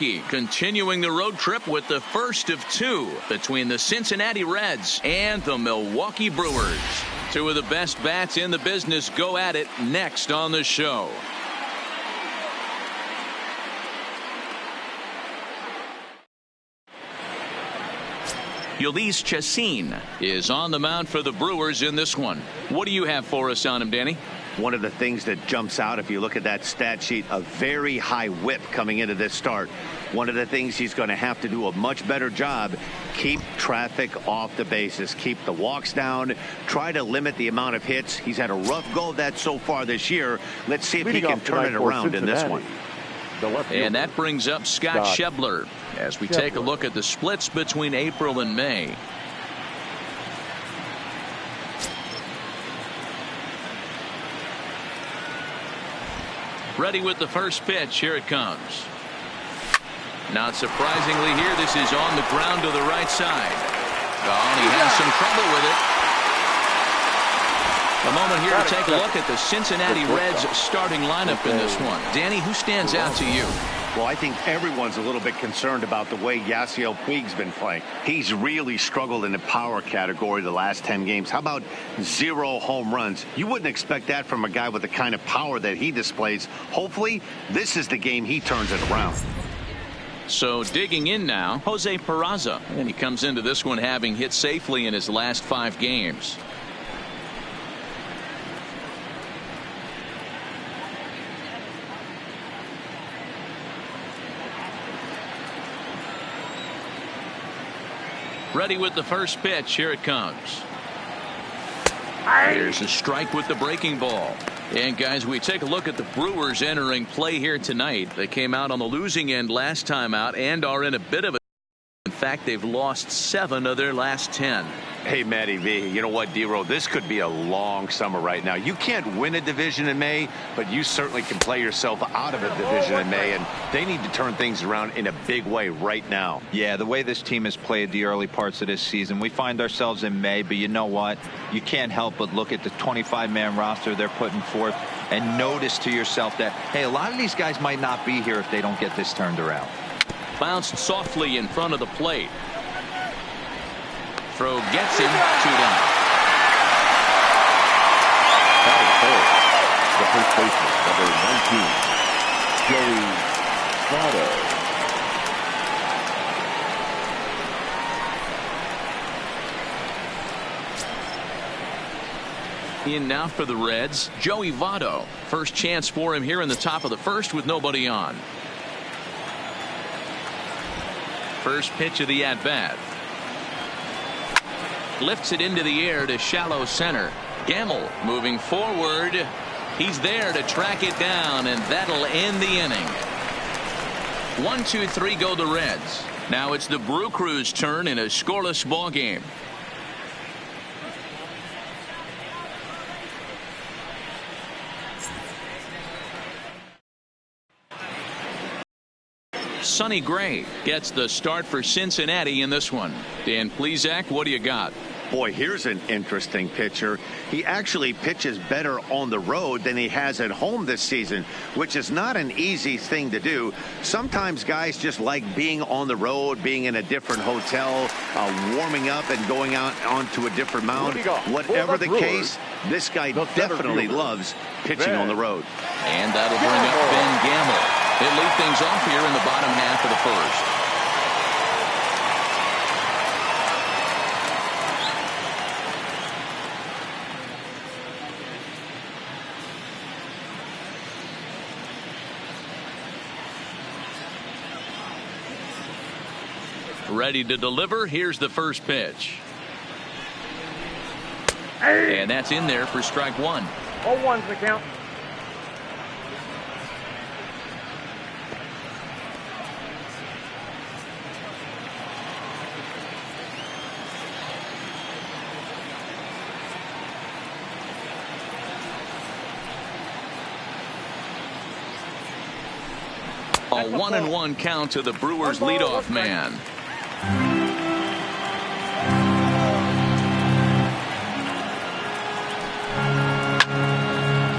Continuing the road trip with the first of two between the Cincinnati Reds and the Milwaukee Brewers. Two of the best bats in the business go at it next on the show. Ulysses Chacin is on the mound for the Brewers in this one. What do you have for us on him, Danny? One of the things that jumps out, if you look at that stat sheet, a very high whip coming into this start. One of the things he's going to have to do a much better job, keep traffic off the bases, keep the walks down, try to limit the amount of hits. He's had a rough go of that so far this year. Let's see if he can turn it around in this one. And that brings up Scott Schebler as we take a look at the splits between April and May. Ready with the first pitch. Here it comes. Not surprisingly here, this is on the ground to the right side. Oh, and he has some trouble with it. A moment here to take a look at the Cincinnati Reds starting lineup in this one. Danny, who stands out to you? Well, I think everyone's a little bit concerned about the way Yasiel Puig's been playing. He's really struggled in the power category the last 10 games. How about 0 home runs? You wouldn't expect that from a guy with the kind of power that he displays. Hopefully, this is the game he turns it around. So digging in now, Jose Peraza. And he comes into this one having hit safely in his last 5 games. Ready with the first pitch. Here it comes. Here's a strike with the breaking ball. And guys, we take a look at the Brewers entering play here tonight. They came out on the losing end last time out and are in a bit of a. In fact, they've lost 7 of their last 10. Hey, Matty V, you know what, D-Row, this could be a long summer right now. You can't win a division in May, but you certainly can play yourself out of a division in May, and they need to turn things around in a big way right now. Yeah, the way this team has played the early parts of this season, we find ourselves in May, but you know what? You can't help but look at the 25-man roster they're putting forth and notice to yourself that, hey, a lot of these guys might not be here if they don't get this turned around. Bounced softly in front of the plate. Throw gets him 2 down. Batting third, the first baseman, number 19, Joey Votto. In now for the Reds, Joey Votto. First chance for him here in the top of the first with nobody on. First pitch of the at-bat. Lifts it into the air to shallow center. Gamble moving forward. He's there to track it down, and that'll end the inning. 1, 2, 3 go the Reds. Now it's the Brew Crew's turn in a scoreless ball game. Sonny Gray gets the start for Cincinnati in this one. Dan Plesac, what do you got? Boy, here's an interesting pitcher. He actually pitches better on the road than he has at home this season, which is not an easy thing to do. Sometimes guys just like being on the road, being in a different hotel, warming up and going out onto a different mound. Whatever the case, this guy definitely loves pitching on the road. And that'll bring up Ben Gamble. He'll lead things off here in the bottom half of the first. Ready to deliver. Here's the first pitch. And that's in there for strike 1. 0-1's the count. A 1-1 count to the Brewers leadoff man.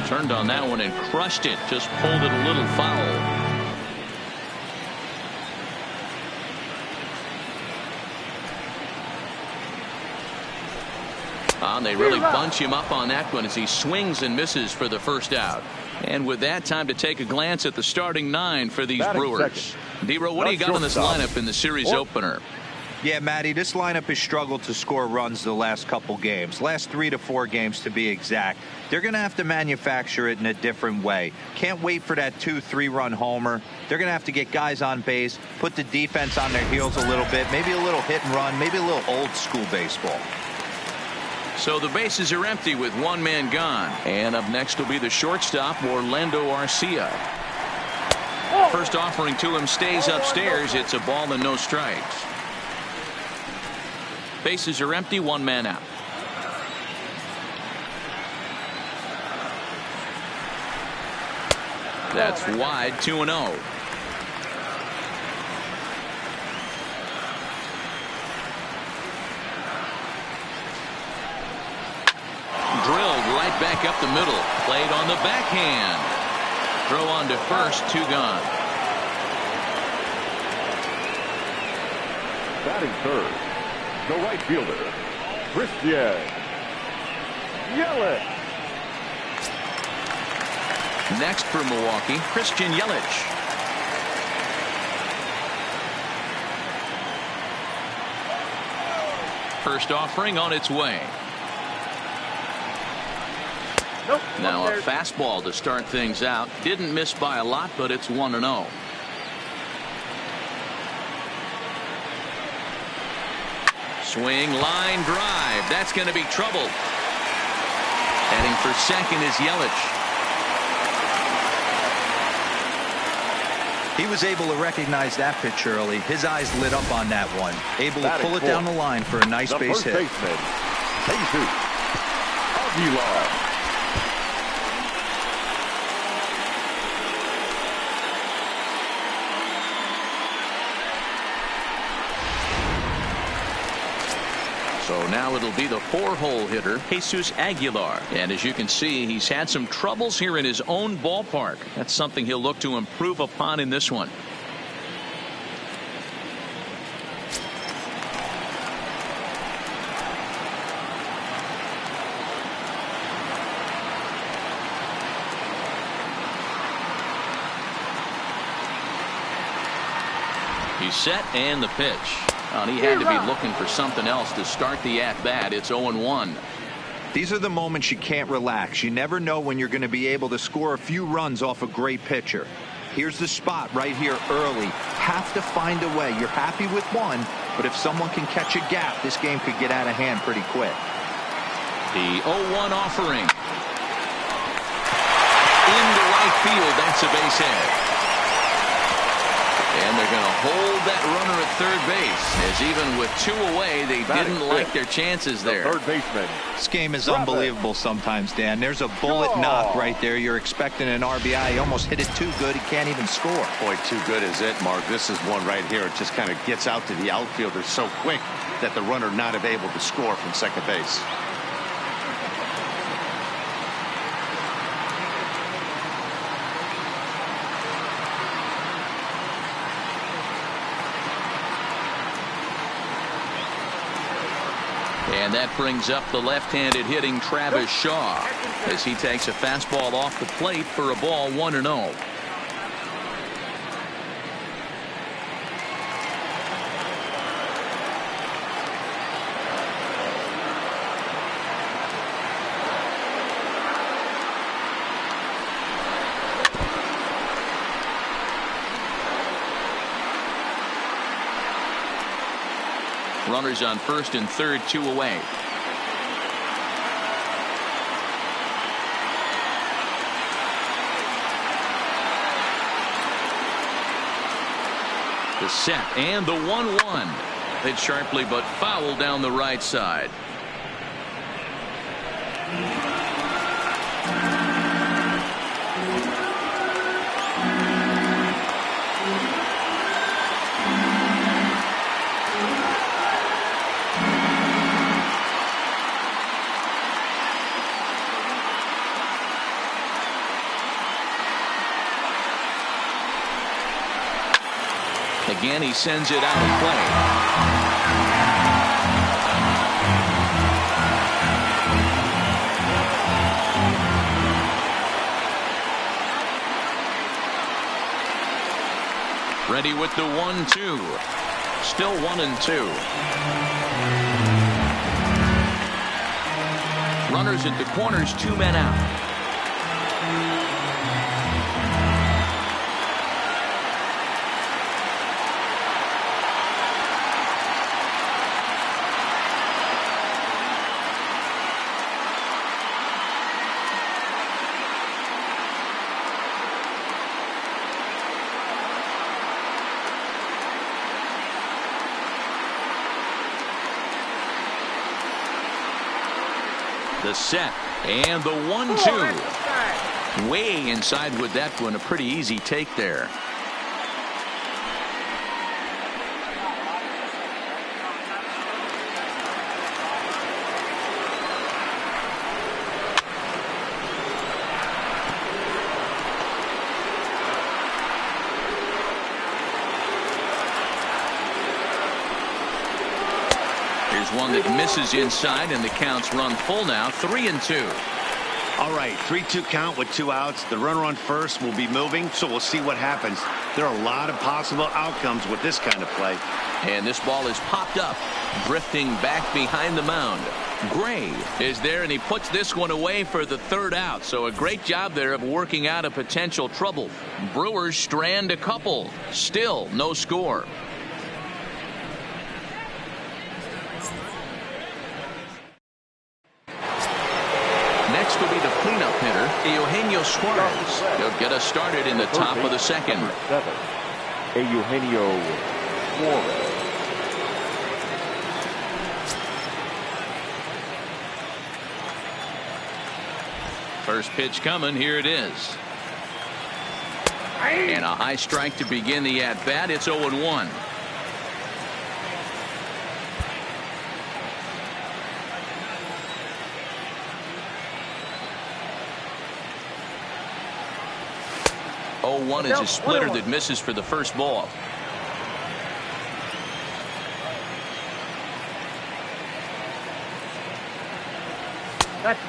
Turned on that one and crushed it. Just pulled it a little foul. They really bunch him up on that one as he swings and misses for the first out. And with that, time to take a glance at the starting 9 for these Brewers. D-Row, what do you got on this lineup in the series opener? Yeah, Matty, this lineup has struggled to score runs the last couple games. Last 3 to 4 games to be exact. They're going to have to manufacture it in a different way. Can't wait for that 2-3 run homer. They're going to have to get guys on base, put the defense on their heels a little bit, maybe a little hit and run, maybe a little old school baseball. So the bases are empty with one man gone. And up next will be the shortstop, Orlando Arcia. First offering to him stays upstairs. It's a ball and no strikes. Bases are empty, one man out. That's wide, 2-0. Drilled right back up the middle. Played on the backhand. Throw on to first, 2 gone. Batting third, the right fielder, Christian Yelich. Next for Milwaukee, Christian Yelich. First offering on its way. Now a fastball to start things out. Didn't miss by a lot, but it's 1-0. Swing, line drive. That's going to be trouble. Heading for second is Yelich. He was able to recognize that pitch early. His eyes lit up on that one. Able to pull it down the line for a nice base hit. Baseman, Jesus Aguilar. So now it'll be the 4-hole hitter, Jesus Aguilar. And as you can see, he's had some troubles here in his own ballpark. That's something he'll look to improve upon in this one. He's set and the pitch. He had to be looking for something else to start the at-bat. It's 0-1. These are the moments you can't relax. You never know when you're going to be able to score a few runs off a great pitcher. Here's the spot right here early. Have to find a way. You're happy with one, but if someone can catch a gap, this game could get out of hand pretty quick. The 0-1 offering. Into right field. That's a base hit. And they're going to hold that runner at third base, as even with 2 away, they didn't like their chances there. Third baseman. This game is unbelievable sometimes, Dan. There's a bullet knock right there. You're expecting an RBI. He almost hit it too good. He can't even score. Boy, too good is it, Mark. This is one right here. It just kind of gets out to the outfielder so quick that the runner not able to score from second base. And that brings up the left-handed hitting Travis Shaw as he takes a fastball off the plate for a ball, 1-0. Runners on first and third, 2 away. The set and the 1-1. Hit sharply but foul down the right side. Again, he sends it out of play. Ready with the 1-2. Still 1-2. Runners at the corners, 2 men out. The set and the 1-2. Way inside with that one. A pretty easy take there. One that misses inside, and the count's run full now. 3-2. All right, 3-2 count with 2 outs. The runner on first will be moving, so we'll see what happens. There are a lot of possible outcomes with this kind of play. And this ball is popped up, drifting back behind the mound. Gray is there, and he puts this one away for the 3rd out. So a great job there of working out a potential trouble. Brewers strand a couple. Still no score. Next will be the cleanup hitter, Eugenio Suarez. He'll get us started in the top of the second. Number 7, Eugenio Suarez. First pitch coming. Here it is. And a high strike to begin the at-bat. It's 0-1. One is a splitter that misses for the first ball.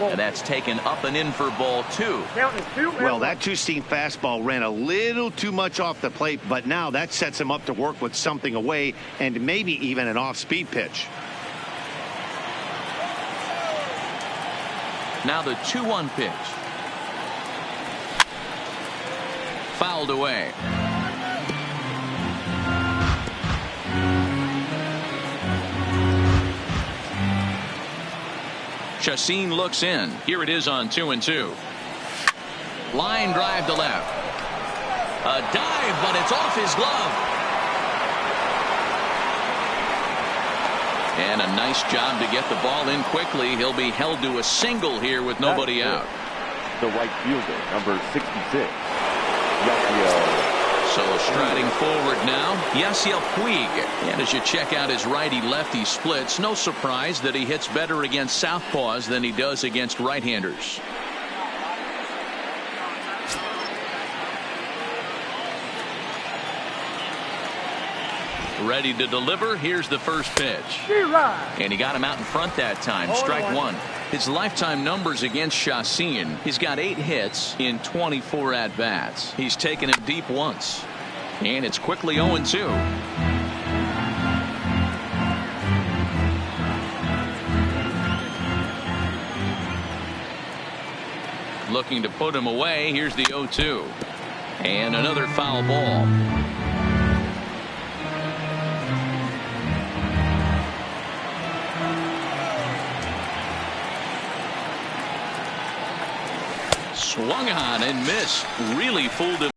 And that's taken up and in for ball 2. Well, that 2-seam fastball ran a little too much off the plate, but now that sets him up to work with something away and maybe even an off-speed pitch. Now the 2-1 pitch. Fouled away. Chacin looks in. Here it is on 2-2. Line drive to left. A dive, but it's off his glove. And a nice job to get the ball in quickly. He'll be held to a single here with nobody out. The right fielder, number 66. So striding forward now, Yasiel Puig. And as you check out his righty-lefty splits, no surprise that he hits better against southpaws than he does against right-handers. Ready to deliver. Here's the first pitch. And he got him out in front that time. Strike 1. His lifetime numbers against Chacin. He's got 8 hits in 24 at-bats. He's taken him deep once. And it's quickly 0-2. Looking to put him away. Here's the 0-2. And another foul ball. Swung on and missed. Really fooled him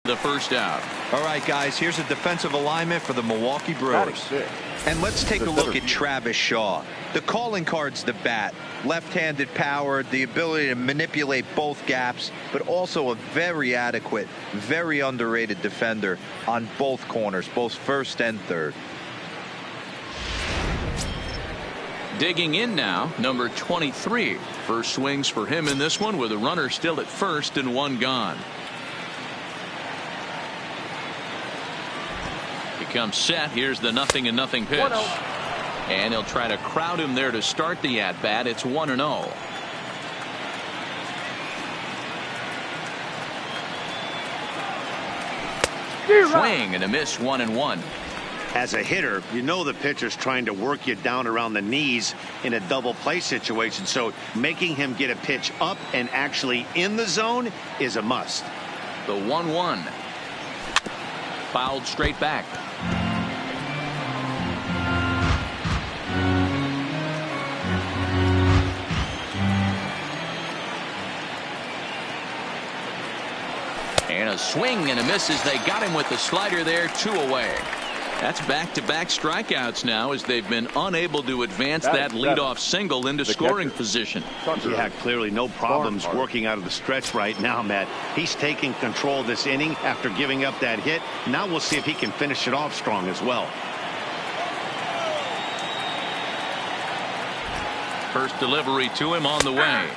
the first out. All right, guys, here's a defensive alignment for the Milwaukee Brewers. And let's take a look at Travis Shaw. The calling card's the bat. Left-handed power, the ability to manipulate both gaps, but also a very adequate, very underrated defender on both corners, both first and third. Digging in now, number 23. First swings for him in this one with a runner still at first and 1 gone. He comes set. Here's the 0-0 pitch. And he'll try to crowd him there to start the at-bat. It's 1-0. Swing and a miss, 1-1. As a hitter, you know the pitcher's trying to work you down around the knees in a double play situation, so making him get a pitch up and actually in the zone is a must. The 1-1. Fouled straight back. And a swing and a miss as they got him with the slider there, 2 away. That's back-to-back strikeouts now as they've been unable to advance that leadoff single into scoring position. Yeah, clearly no problems working out of the stretch right now, Matt. He's taking control of this inning after giving up that hit. Now we'll see if he can finish it off strong as well. First delivery to him on the way.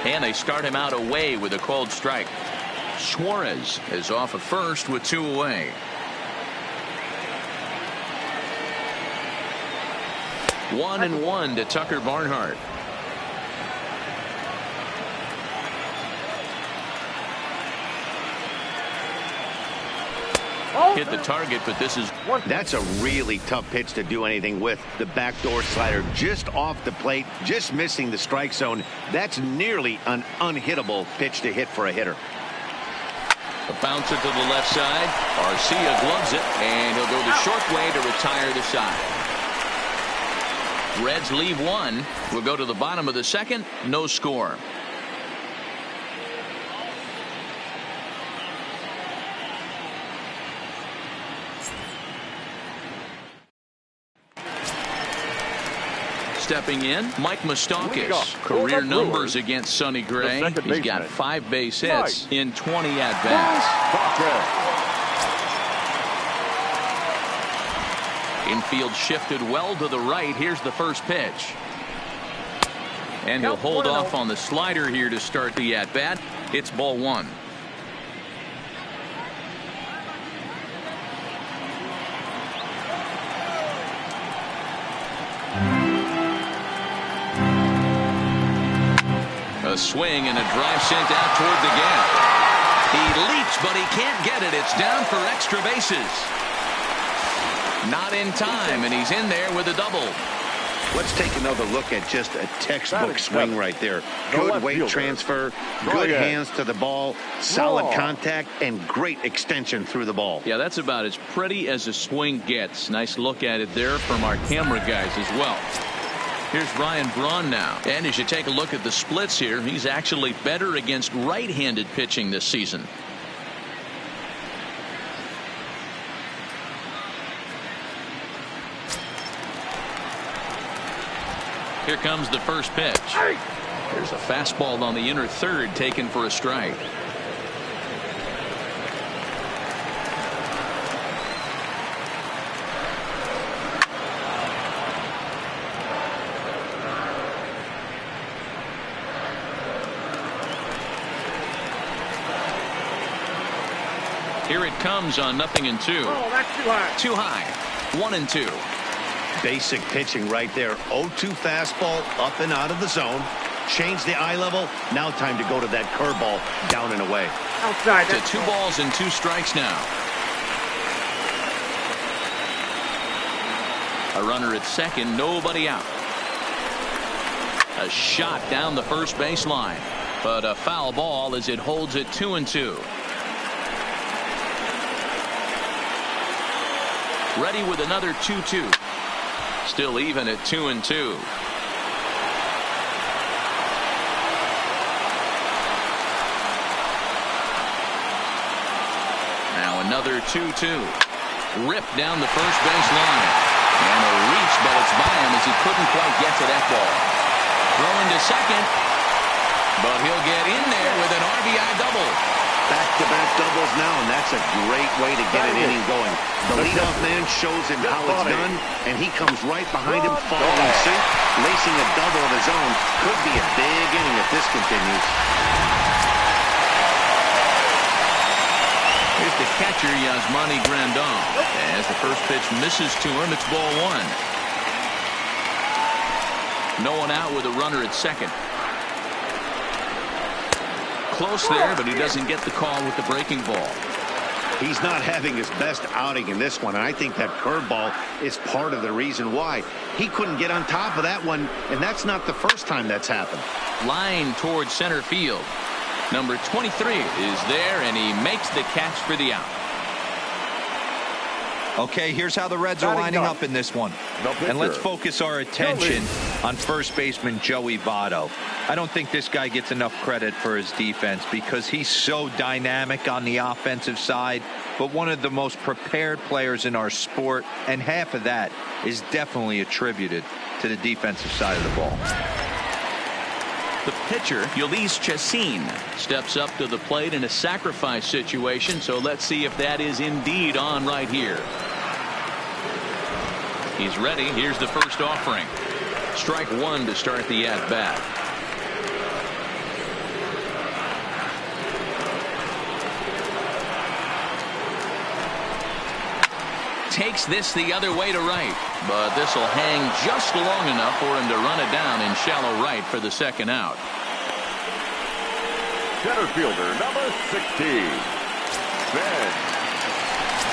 And they start him out away with a called strike. Suarez is off at first with 2 away. 1-1 to Tucker Barnhart. Hit the target, but this is... That's a really tough pitch to do anything with. The backdoor slider just off the plate, just missing the strike zone. That's nearly an unhittable pitch to hit for a hitter. A bouncer to the left side. Arcia gloves it, and he'll go the short way to retire the side. Reds leave 1. We'll go to the bottom of the second. No score. Stepping in, Mike Moustakas. Career numbers against Sonny Gray. He's got 5 base hits in 20 at-bats. Infield shifted well to the right. Here's the first pitch. And he'll hold off on the slider here to start the at-bat. It's ball 1. A swing and a drive sent out toward the gap. He leaps, but he can't get it. It's down for extra bases. Not in time, and he's in there with a double. Let's take another look at just a textbook swing right there. Good weight transfer, good hands to the ball, solid contact, and great extension through the ball. Yeah, that's about as pretty as a swing gets. Nice look at it there from our camera guys as well. Here's Ryan Braun now. And as you take a look at the splits here, he's actually better against right-handed pitching this season. Here comes the first pitch. There's a fastball on the inner third taken for a strike. Here it comes on 0-2. Oh, that's too high. Too high. 1-2. Basic pitching right there. 0-2 fastball up and out of the zone. Change the eye level. Now time to go to that curveball down and away. Outside. To 2 balls and 2 strikes now. A runner at second, nobody out. A shot down the first baseline, but a foul ball as it holds it 2-2. Ready with another 2-2. Still even at 2-2. Now another 2-2. Ripped down the first base line. And a reach, but it's by him as he couldn't quite get to that ball. Throwing to second. But he'll get in there with an RBI double. Back-to-back doubles now, and that's a great way to get an inning going. The leadoff man shows him how it's done, and he comes right behind him following suit. Lacing a double of his own could be a big inning if this continues. Here's the catcher, Yasmani Grandal. As the first pitch misses to him, it's ball 1. No one out with a runner at second. Close there, but he doesn't get the call with the breaking ball. He's not having his best outing in this one, and I think that curveball is part of the reason why. He couldn't get on top of that one, and that's not the first time that's happened. Line towards center field. Number 23 is there, and he makes the catch for the out. Okay, here's how the Reds are lining up in this one. And let's focus our attention on first baseman Joey Votto. I don't think this guy gets enough credit for his defense because he's so dynamic on the offensive side, but one of the most prepared players in our sport, and half of that is definitely attributed to the defensive side of the ball. The pitcher, Ulysses Chacin, steps up to the plate in a sacrifice situation, so let's see if that is indeed on right here. He's ready. Here's the first offering. Strike one to start the at-bat. Takes this the other way to right, but this will hang just long enough for him to run it down in shallow right for the second out. Center fielder number 16, Ben.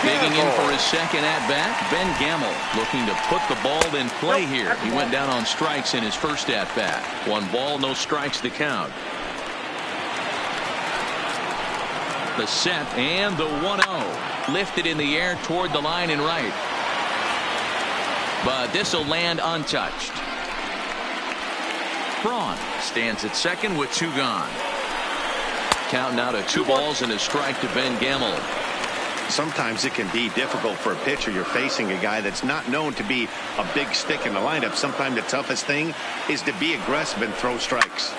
Digging in for his second at-bat, Ben Gamel looking to put the ball in play here. He went down on strikes in his first at-bat. 1 ball, no strikes to count. The set and the 1-0. Lifted in the air toward the line and right. But this will land untouched. Braun stands at second with 2 gone. Count now to 2 balls and a strike to Ben Gamel. Sometimes it can be difficult for a pitcher. You're facing a guy that's not known to be a big stick in the lineup. Sometimes the toughest thing is to be aggressive and throw strikes.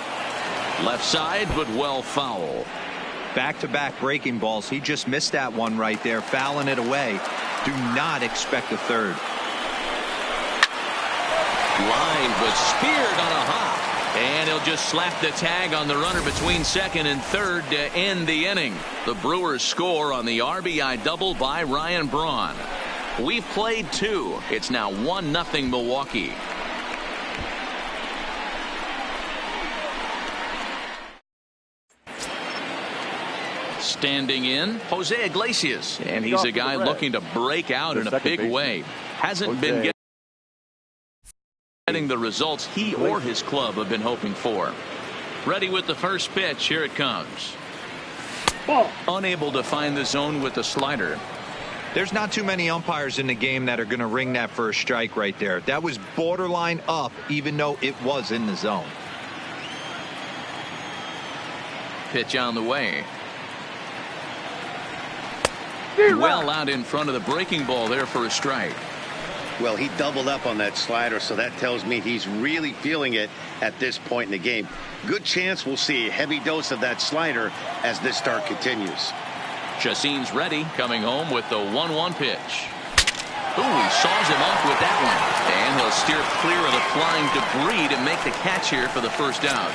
Left side, but well foul. Back-to-back breaking balls. He just missed that one right there, fouling it away. Do not expect a third. Line was speared on a hop. And he'll just slap the tag on the runner between second and third to end the inning. The Brewers score on the RBI double by Ryan Braun. We've played 2. It's now 1-0 Milwaukee. Standing in, Jose Iglesias. And he's a guy looking to break out in a big way. Hasn't been getting the results he or his club have been hoping for. Ready with the first pitch. Here it comes. Ball. Unable to find the zone with the slider. There's not too many umpires in the game that are going to ring that first strike right there. That was borderline up, even though it was in the zone. Pitch on the way. Well out in front of the breaking ball there for a strike. Well, he doubled up on that slider, so that tells me he's really feeling it at this point in the game. Good chance we'll see a heavy dose of that slider as this start continues. Chacin's ready, coming home with the 1-1 pitch. Ooh, he saws him off with that one. And he'll steer clear of the flying debris to make the catch here for the first out.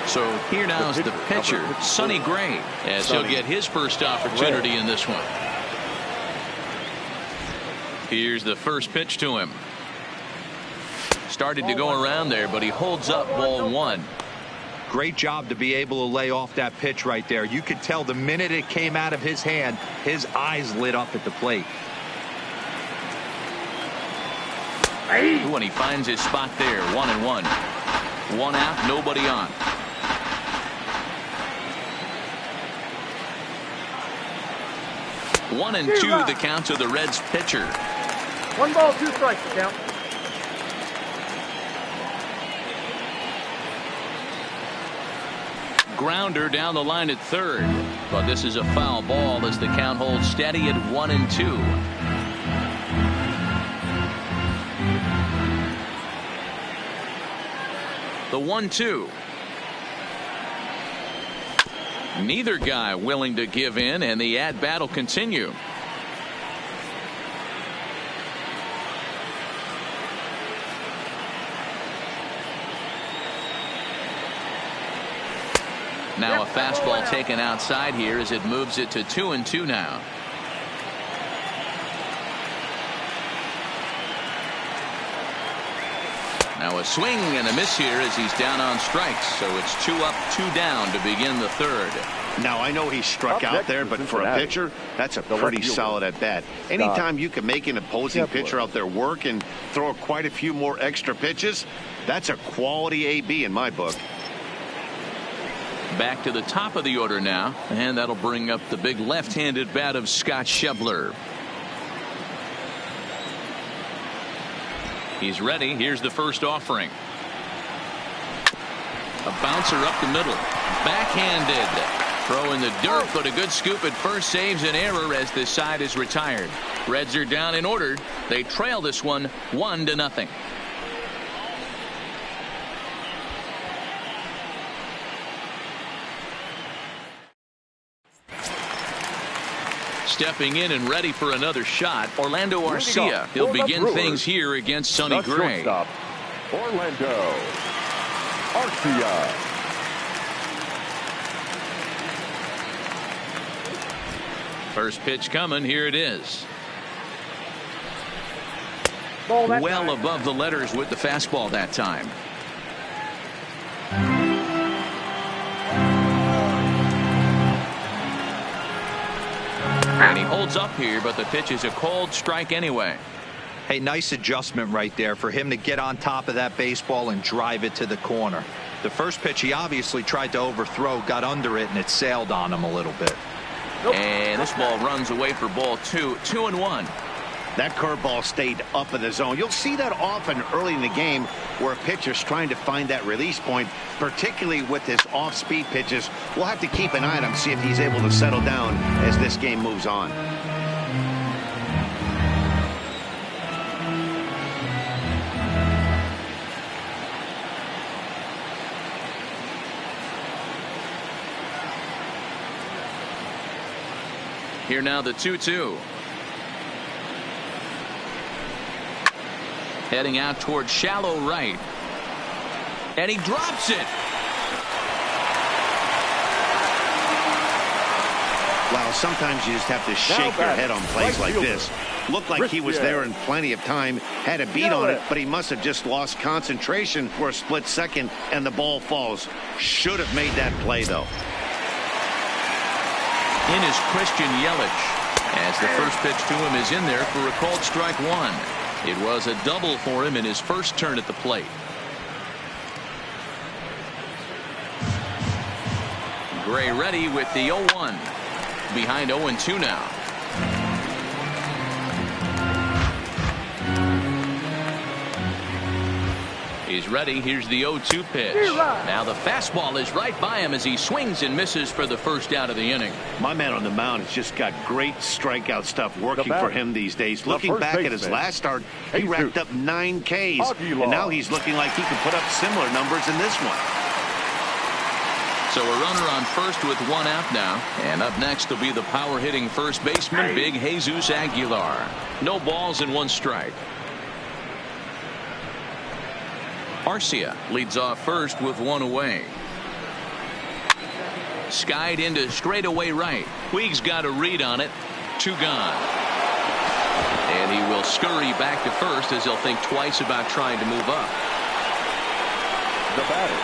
So here now is the pitcher, Sonny Gray, as he'll get his first opportunity in this one. Here's the first pitch to him. Started to go around there, but he holds up ball 1. Great job to be able to lay off that pitch right there. You could tell the minute it came out of his hand, his eyes lit up at the plate. Ooh, and he finds his spot there, 1-1. 1 out, nobody on. One and 2 the count to the Reds pitcher. 1 ball, 2 strikes to count. Grounder down the line at third, but this is a foul ball as the count holds steady at 1-2. The 1-2. Neither guy willing to give in, and the at-bat will continue. Now a fastball taken outside here as it moves it to 2-2 now. Now a swing and a miss here as he's down on strikes. So it's 2 up, 2 down to begin the third. Now, I know he struck out there, but for a pitcher, that's a pretty solid at bat. Anytime you can make an opposing pitcher out there work and throw quite a few more extra pitches, that's a quality AB in my book. Back to the top of the order now, and that'll bring up the big left-handed bat of Scott Schebler. He's ready. Here's the first offering. A bouncer up the middle. Backhanded. Throw in the dirt, but a good scoop at first saves an error as this side is retired. Reds are down in order. They trail this one 1-0. Stepping in and ready for another shot, Orlando Arcia. He'll begin things here against Sonny Gray. Orlando Arcia. First pitch coming. Here it is. Well above the letters with the fastball that time. And he holds up here, but the pitch is a cold strike anyway. Hey, nice adjustment right there for him to get on top of that baseball and drive it to the corner. The first pitch he obviously tried to overthrow, got under it, and it sailed on him a little bit. And this ball runs away for ball 2. 2-1. That curveball stayed up in the zone. You'll see that often early in the game where a pitcher's trying to find that release point, particularly with his off-speed pitches. We'll have to keep an eye on him, see if he's able to settle down as this game moves on. Here now the 2-2. Heading out toward shallow right. And he drops it. Wow, sometimes you just have to shake your head on plays like this. Looked like he was there in plenty of time, had a beat on it, but he must have just lost concentration for a split second, and the ball falls. Should have made that play, though. In is Christian Yelich, as the first pitch to him is in there for a called strike 1. It was a double for him in his first turn at the plate. Gray ready with the 0-1. Behind 0-2 now. He's ready. Here's the 0-2 pitch. Now the fastball is right by him as he swings and misses for the first out of the inning. My man on the mound has just got great strikeout stuff working for him these days. Looking back at his last start, he racked up 9 Ks, and now he's looking like he can put up similar numbers in this one. So a runner on first with 1 out now, and up next will be the power-hitting first baseman, Big Jesus Aguilar. No balls and 1 strike. Arcia leads off first with 1 away. Skied into straightaway right. Puig's got a read on it. 2 gone. And he will scurry back to first as he'll think twice about trying to move up. The batter,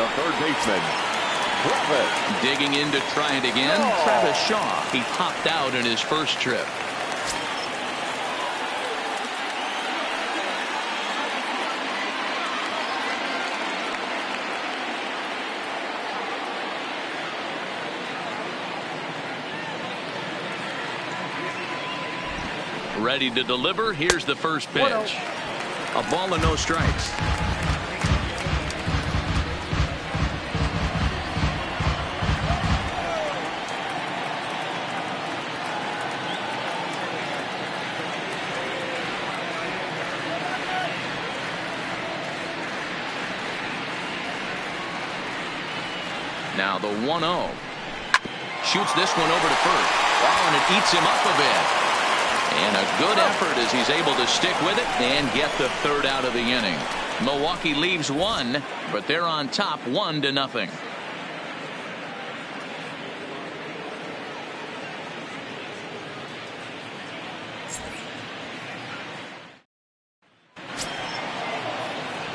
the third baseman, Travis. Digging in to try it again. Travis Shaw. He popped out in his first trip. Ready to deliver. Here's the first pitch. A ball and no strikes. Now the 1-0. Shoots this one over to first. Oh, and it eats him up a bit. And a good effort as he's able to stick with it and get the third out of the inning. Milwaukee leaves 1, but they're on top 1-0.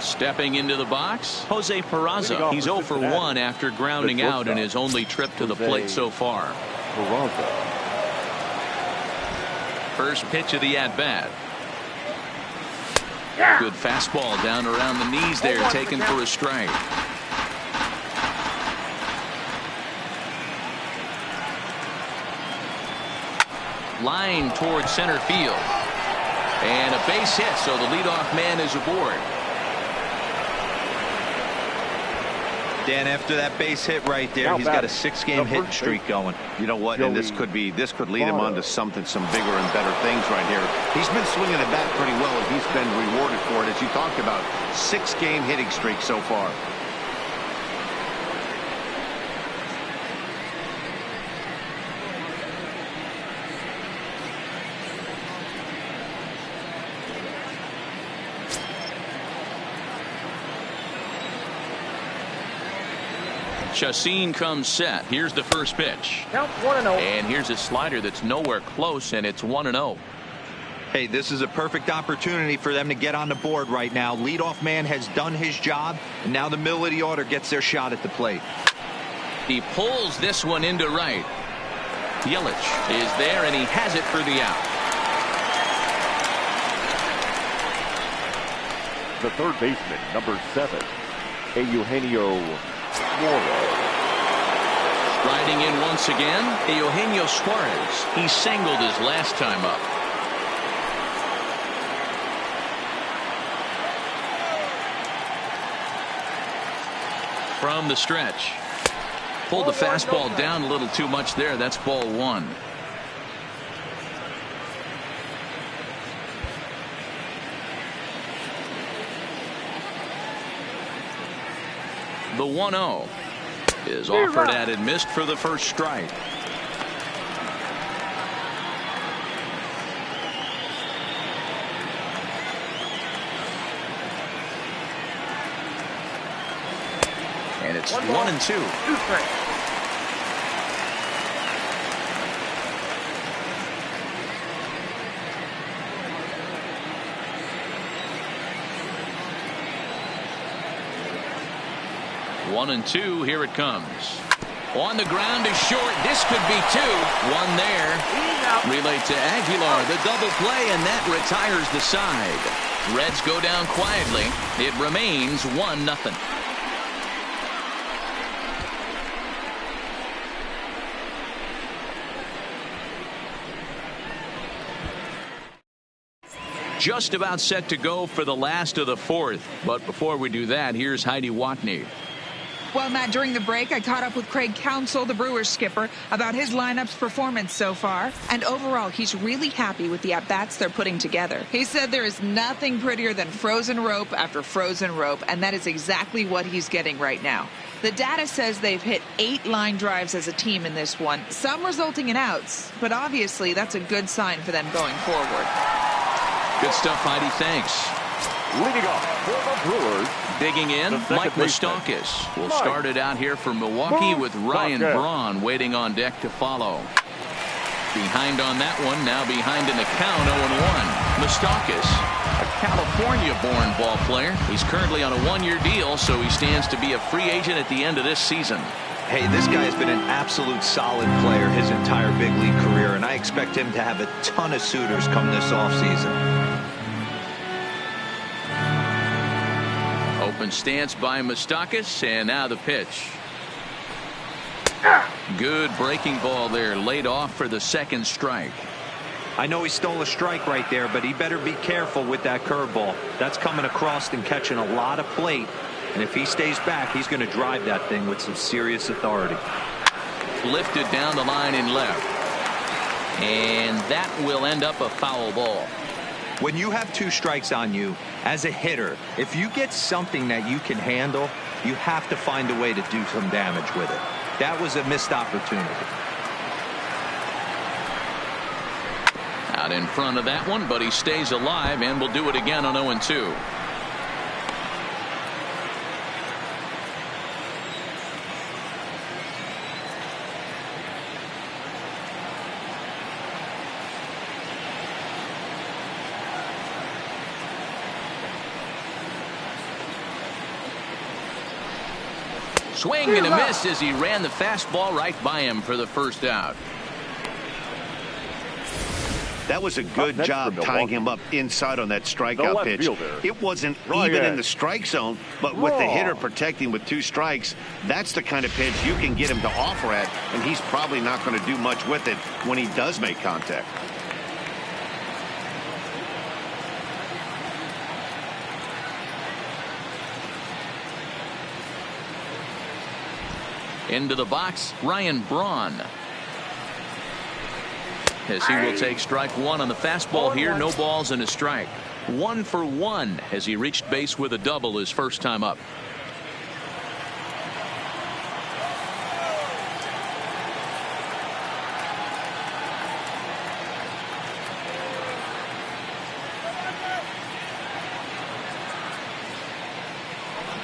Stepping into the box, Jose Peraza. He's 0 for 1 after grounding out in his only trip to the plate so far. First pitch of the at-bat. Good fastball down around the knees there, taken for a strike. Line towards center field. And a base hit, so the leadoff man is aboard. Dan, after that base hit right there, he's got a 6-game hitting streak going. You know what? And this could lead him on to some bigger and better things right here. He's been swinging the bat pretty well, and he's been rewarded for it, as you talked about. 6-game hitting streak so far. Chacin comes set. Here's the first pitch. Count 1-0. And here's a slider that's nowhere close, and it's 1-0. Hey, this is a perfect opportunity for them to get on the board right now. Leadoff man has done his job, and now the middle of the order gets their shot at the plate. He pulls this one into right. Yelich is there, and he has it for the out. The third baseman, number 7, Eugenio Suarez. Striding in once again, Eugenio Suarez. He singled his last time up. From the stretch. Pulled the fastball down a little too much there. That's ball 1. The 1-0 is offered at and missed for the first strike. And it's 1-2. One and two. Here it comes. On the ground to short. This could be 2. 1 there. Relay to Aguilar. The double play, and that retires the side. Reds go down quietly. It remains 1-0. Just about set to go for the last of the 4th. But before we do that, here's Heidi Watney. Well, Matt, during the break, I caught up with Craig Counsell, the Brewers skipper, about his lineup's performance so far. And overall, he's really happy with the at-bats they're putting together. He said there is nothing prettier than frozen rope after frozen rope, and that is exactly what he's getting right now. The data says they've hit 8 line drives as a team in this one, some resulting in outs. But obviously, that's a good sign for them going forward. Good stuff, Heidi. Thanks. Leading off for the Brewers. Digging in, Mike Moustakas will start it out here for Milwaukee with Ryan Braun waiting on deck to follow. Behind on that one, now behind in the count, 0-1. Moustakas, a California-born ball player. He's currently on a 1-year deal, so he stands to be a free agent at the end of this season. Hey, this guy has been an absolute solid player his entire big league career, and I expect him to have a ton of suitors come this offseason. Open stance by Moustakas, and now the pitch. Good breaking ball there, laid off for the second strike. I know he stole a strike right there, but he better be careful with that curveball. That's coming across and catching a lot of plate, and if he stays back, he's going to drive that thing with some serious authority. Lifted down the line in left, and that will end up a foul ball. When you have 2 strikes on you, as a hitter, if you get something that you can handle, you have to find a way to do some damage with it. That was a missed opportunity. Out in front of that one, but he stays alive and will do it again on 0-2. Swing and a miss as he ran the fastball right by him for the first out. That was a good job tying him up inside on that strikeout pitch. It wasn't even in the strike zone, but with the hitter protecting with 2 strikes, that's the kind of pitch you can get him to offer at, and he's probably not going to do much with it when he does make contact. Into the box, Ryan Braun. As he will take strike 1 on the fastball here. No balls and a strike. 1 for 1 as he reached base with a double his first time up.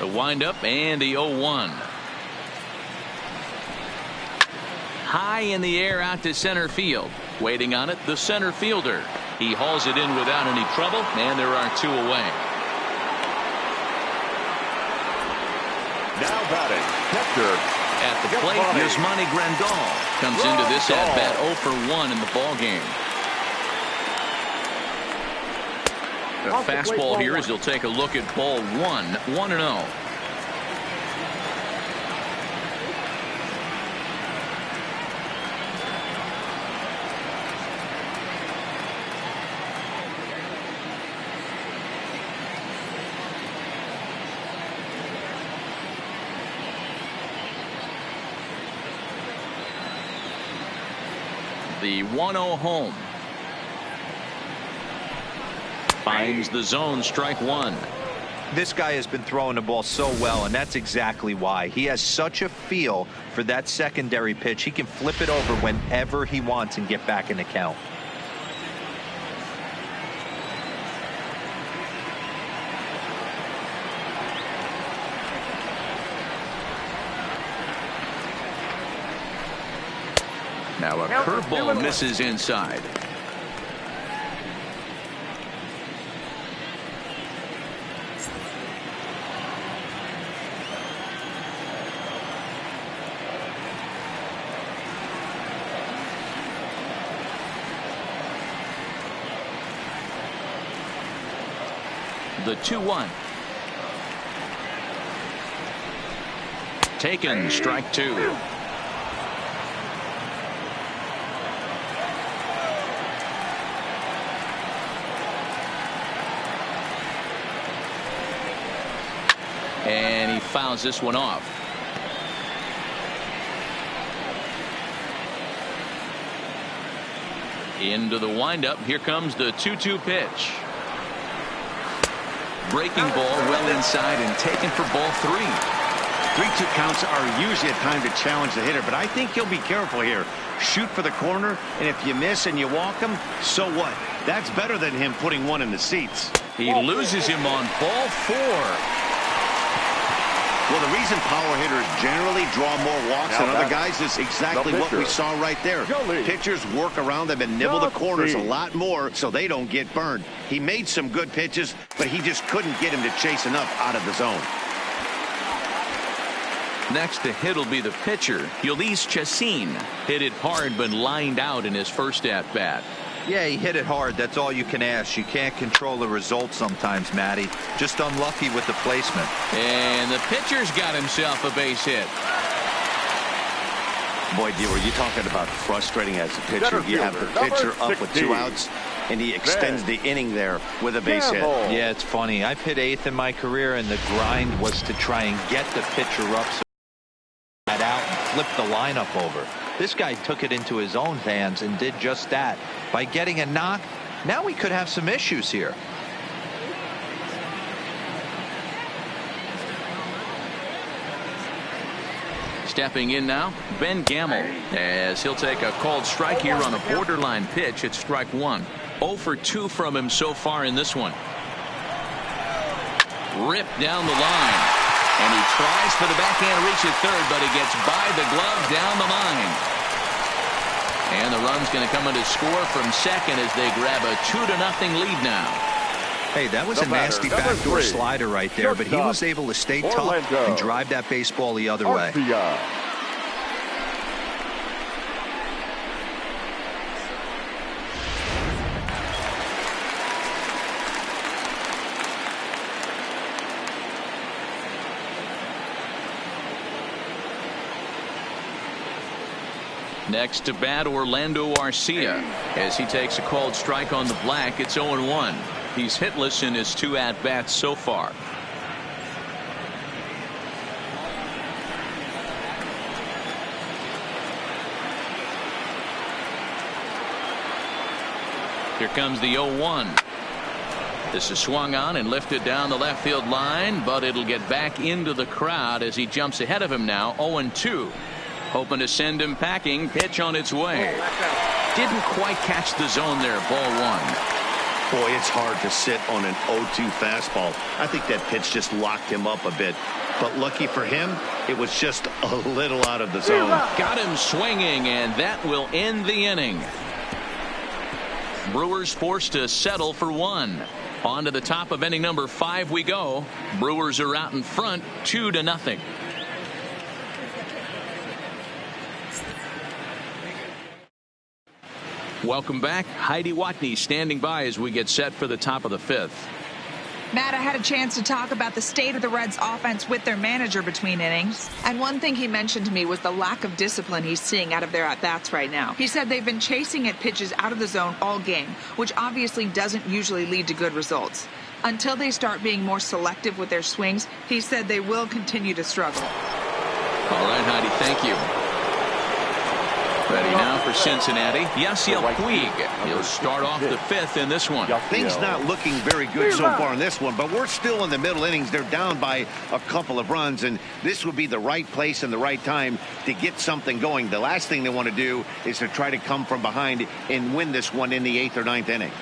The windup and the 0-1. High in the air out to center field. Waiting on it, the center fielder. He hauls it in without any trouble, and there are 2 away. Now batting, catcher. At the plate, Yasmani Grandal comes into this at-bat 0 for 1 in the ballgame. The fastball here as he'll take a look at ball 1, 1-0. The 1-0 home. Finds the zone, strike 1. This guy has been throwing the ball so well, and that's exactly why. He has such a feel for that secondary pitch. He can flip it over whenever he wants and get back in the count. Now a curveball misses inside. The 2-1. Taken, strike 2. And he fouls this one off. Into the windup. Here comes the 2-2 pitch. Breaking ball well inside and taken for ball 3. 3-2 counts are usually a time to challenge the hitter, but I think he'll be careful here. Shoot for the corner, and if you miss and you walk him, so what? That's better than him putting one in the seats. He loses him on ball 4. Well, the reason power hitters generally draw more walks than other guys is exactly what we saw right there. Pitchers work around them and nibble the corners a lot more so they don't get burned. He made some good pitches, but he just couldn't get him to chase enough out of the zone. Next to hit will be the pitcher, Ulysses Chacin. Hit it hard but lined out in his first at-bat. Yeah, he hit it hard. That's all you can ask. You can't control the result sometimes, Matty. Just unlucky with the placement. And the pitcher's got himself a base hit. Boy, Dewar, you're talking about frustrating as a pitcher. You have the pitcher up with 2 outs, and he extends the inning there with a base hit. Yeah, it's funny. I've hit 8th in my career, and the grind was to try and get the pitcher up so he got out and flip the lineup over. This guy took it into his own hands and did just that. By getting a knock, now we could have some issues here. Stepping in now, Ben Gamel, as he'll take a called strike here on a borderline pitch at strike 1. 0 for 2 from him so far in this one. Ripped down the line. And he tries for the backhand reach at third, but he gets by the glove down the line. And the run's going to come in to score from second as they grab a 2-0 lead now. Hey, that was The a nasty batter, number backdoor 3. slide right there, but he Shortstop, was able to stay tough Orlando. and drive that baseball the other way. Garcia. Next to bat, Orlando Garcia. As he takes a called strike on the black, it's 0-1. He's hitless in his 2 at-bats so far. Here comes the 0-1. This is swung on and lifted down the left field line, but it'll get back into the crowd as he jumps ahead of him now. 0-2. Hoping to send him packing. Pitch on its way. Didn't quite catch the zone there. Ball 1. Boy, it's hard to sit on an 0-2 fastball. I think that pitch just locked him up a bit. But lucky for him, it was just a little out of the zone. Got him swinging, and that will end the inning. Brewers forced to settle for 1. On to the top of inning number 5 we go. Brewers are out in front 2-0. Welcome back. Heidi Watney standing by as we get set for the top of the 5th. Matt, I had a chance to talk about the state of the Reds offense with their manager between innings. And one thing he mentioned to me was the lack of discipline he's seeing out of their at-bats right now. He said they've been chasing at pitches out of the zone all game, which obviously doesn't usually lead to good results. Until they start being more selective with their swings, he said they will continue to struggle. All right, Heidi, thank you. Ready now for Cincinnati. Yasiel Puig. He'll start off the 5th in this one. Things not looking very good so far in this one, but we're still in the middle innings. They're down by a couple of runs, and this would be the right place and the right time to get something going. The last thing they want to do is to try to come from behind and win this one in the 8th or 9th inning.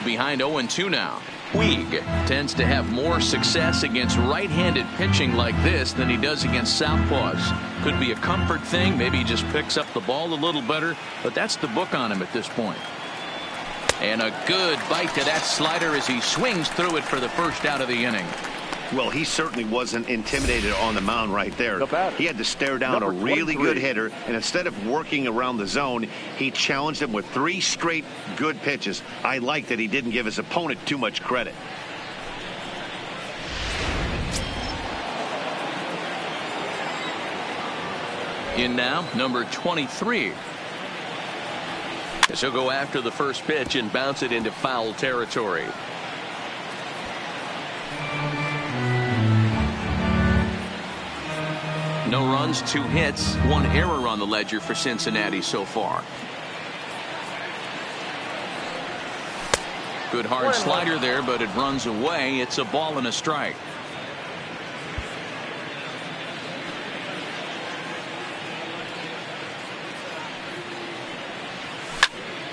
Behind 0-2 now. Puig tends to have more success against right-handed pitching like this than he does against southpaws. Could be a comfort thing. Maybe he just picks up the ball a little better, but that's the book on him at this point. And a good bite to that slider as he swings through it for the first out of the inning. Well, he certainly wasn't intimidated on the mound right there. He had to stare down a really good hitter, and instead of working around the zone, he challenged him with 3 straight good pitches. I like that he didn't give his opponent too much credit. In now, number 23. As he'll go after the first pitch and bounce it into foul territory. No runs, 2 hits, 1 error on the ledger for Cincinnati so far. Good hard slider there, but it runs away. It's a ball and a strike.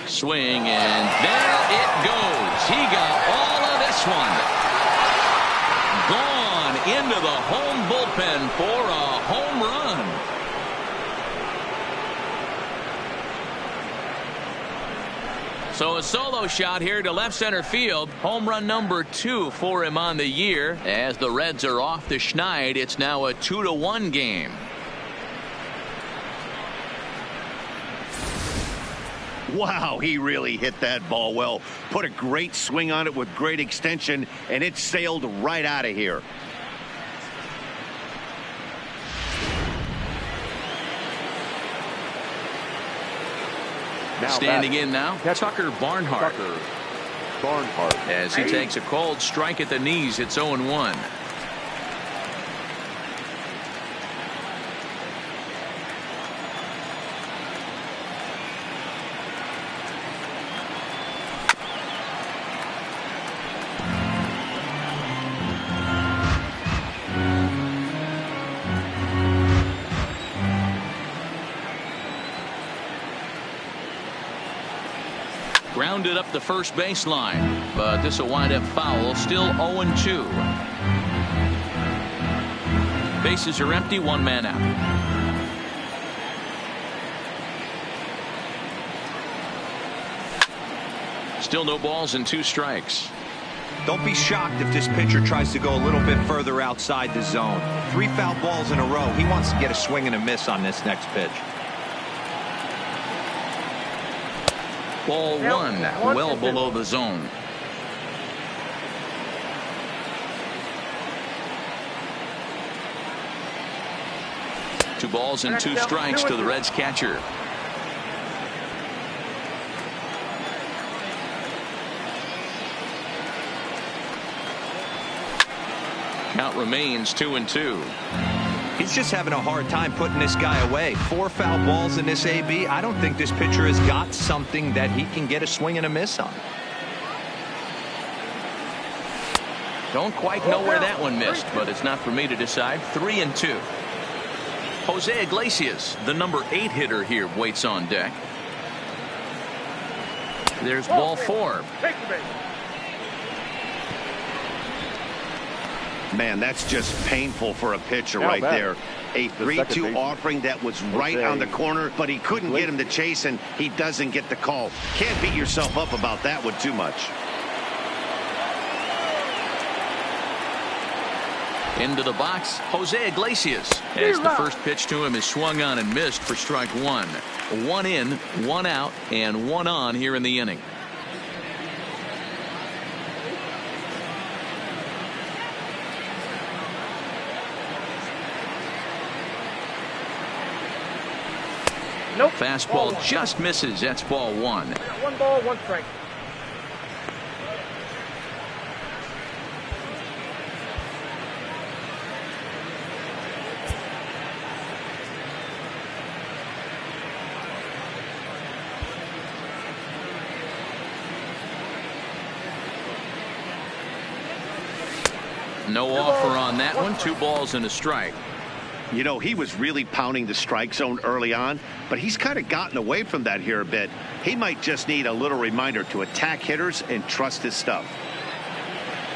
Swing, and there it goes. He got all of this one. Gone into the home bullpen for a home run. So a solo shot here to left center field. Home run number 2 for him on the year. As the Reds are off the schneid, it's now a 2-1 game. Wow, he really hit that ball well. Put a great swing on it with great extension, and it sailed right out of here. Standing in now, Tucker Barnhart. Barnhart. As he takes a cold strike at the knees, it's 0-1. Grounded up the first baseline, but this will wind up foul. Still 0-2. Bases are empty, 1 man out. Still no balls and 2 strikes. Don't be shocked if this pitcher tries to go a little bit further outside the zone. 3 foul balls in a row. He wants to get a swing and a miss on this next pitch. Ball 1, well below the zone. Two balls and 2 strikes to the Reds catcher. Count remains 2-2. He's just having a hard time putting this guy away. 4 foul balls in this AB. I don't think this pitcher has got something that he can get a swing and a miss on. Don't quite know where that one missed, but it's not for me to decide. 3-2. Jose Iglesias, the number 8 hitter here, waits on deck. There's ball 4. Man, that's just painful for a pitcher right there. A 3-2 offering that was right on the corner, but he couldn't get him to chase, and he doesn't get the call. Can't beat yourself up about that one too much. Into the box, Jose Iglesias, as the first pitch to him is swung on and missed for strike 1. 1 in, 1 out, and 1 on here in the inning. Nope. Fastball just misses. That's ball 1. 1 ball, 1 strike. No offer on that one. 2 balls and a strike. You know, he was really pounding the strike zone early on, but he's kind of gotten away from that here a bit. He might just need a little reminder to attack hitters and trust his stuff.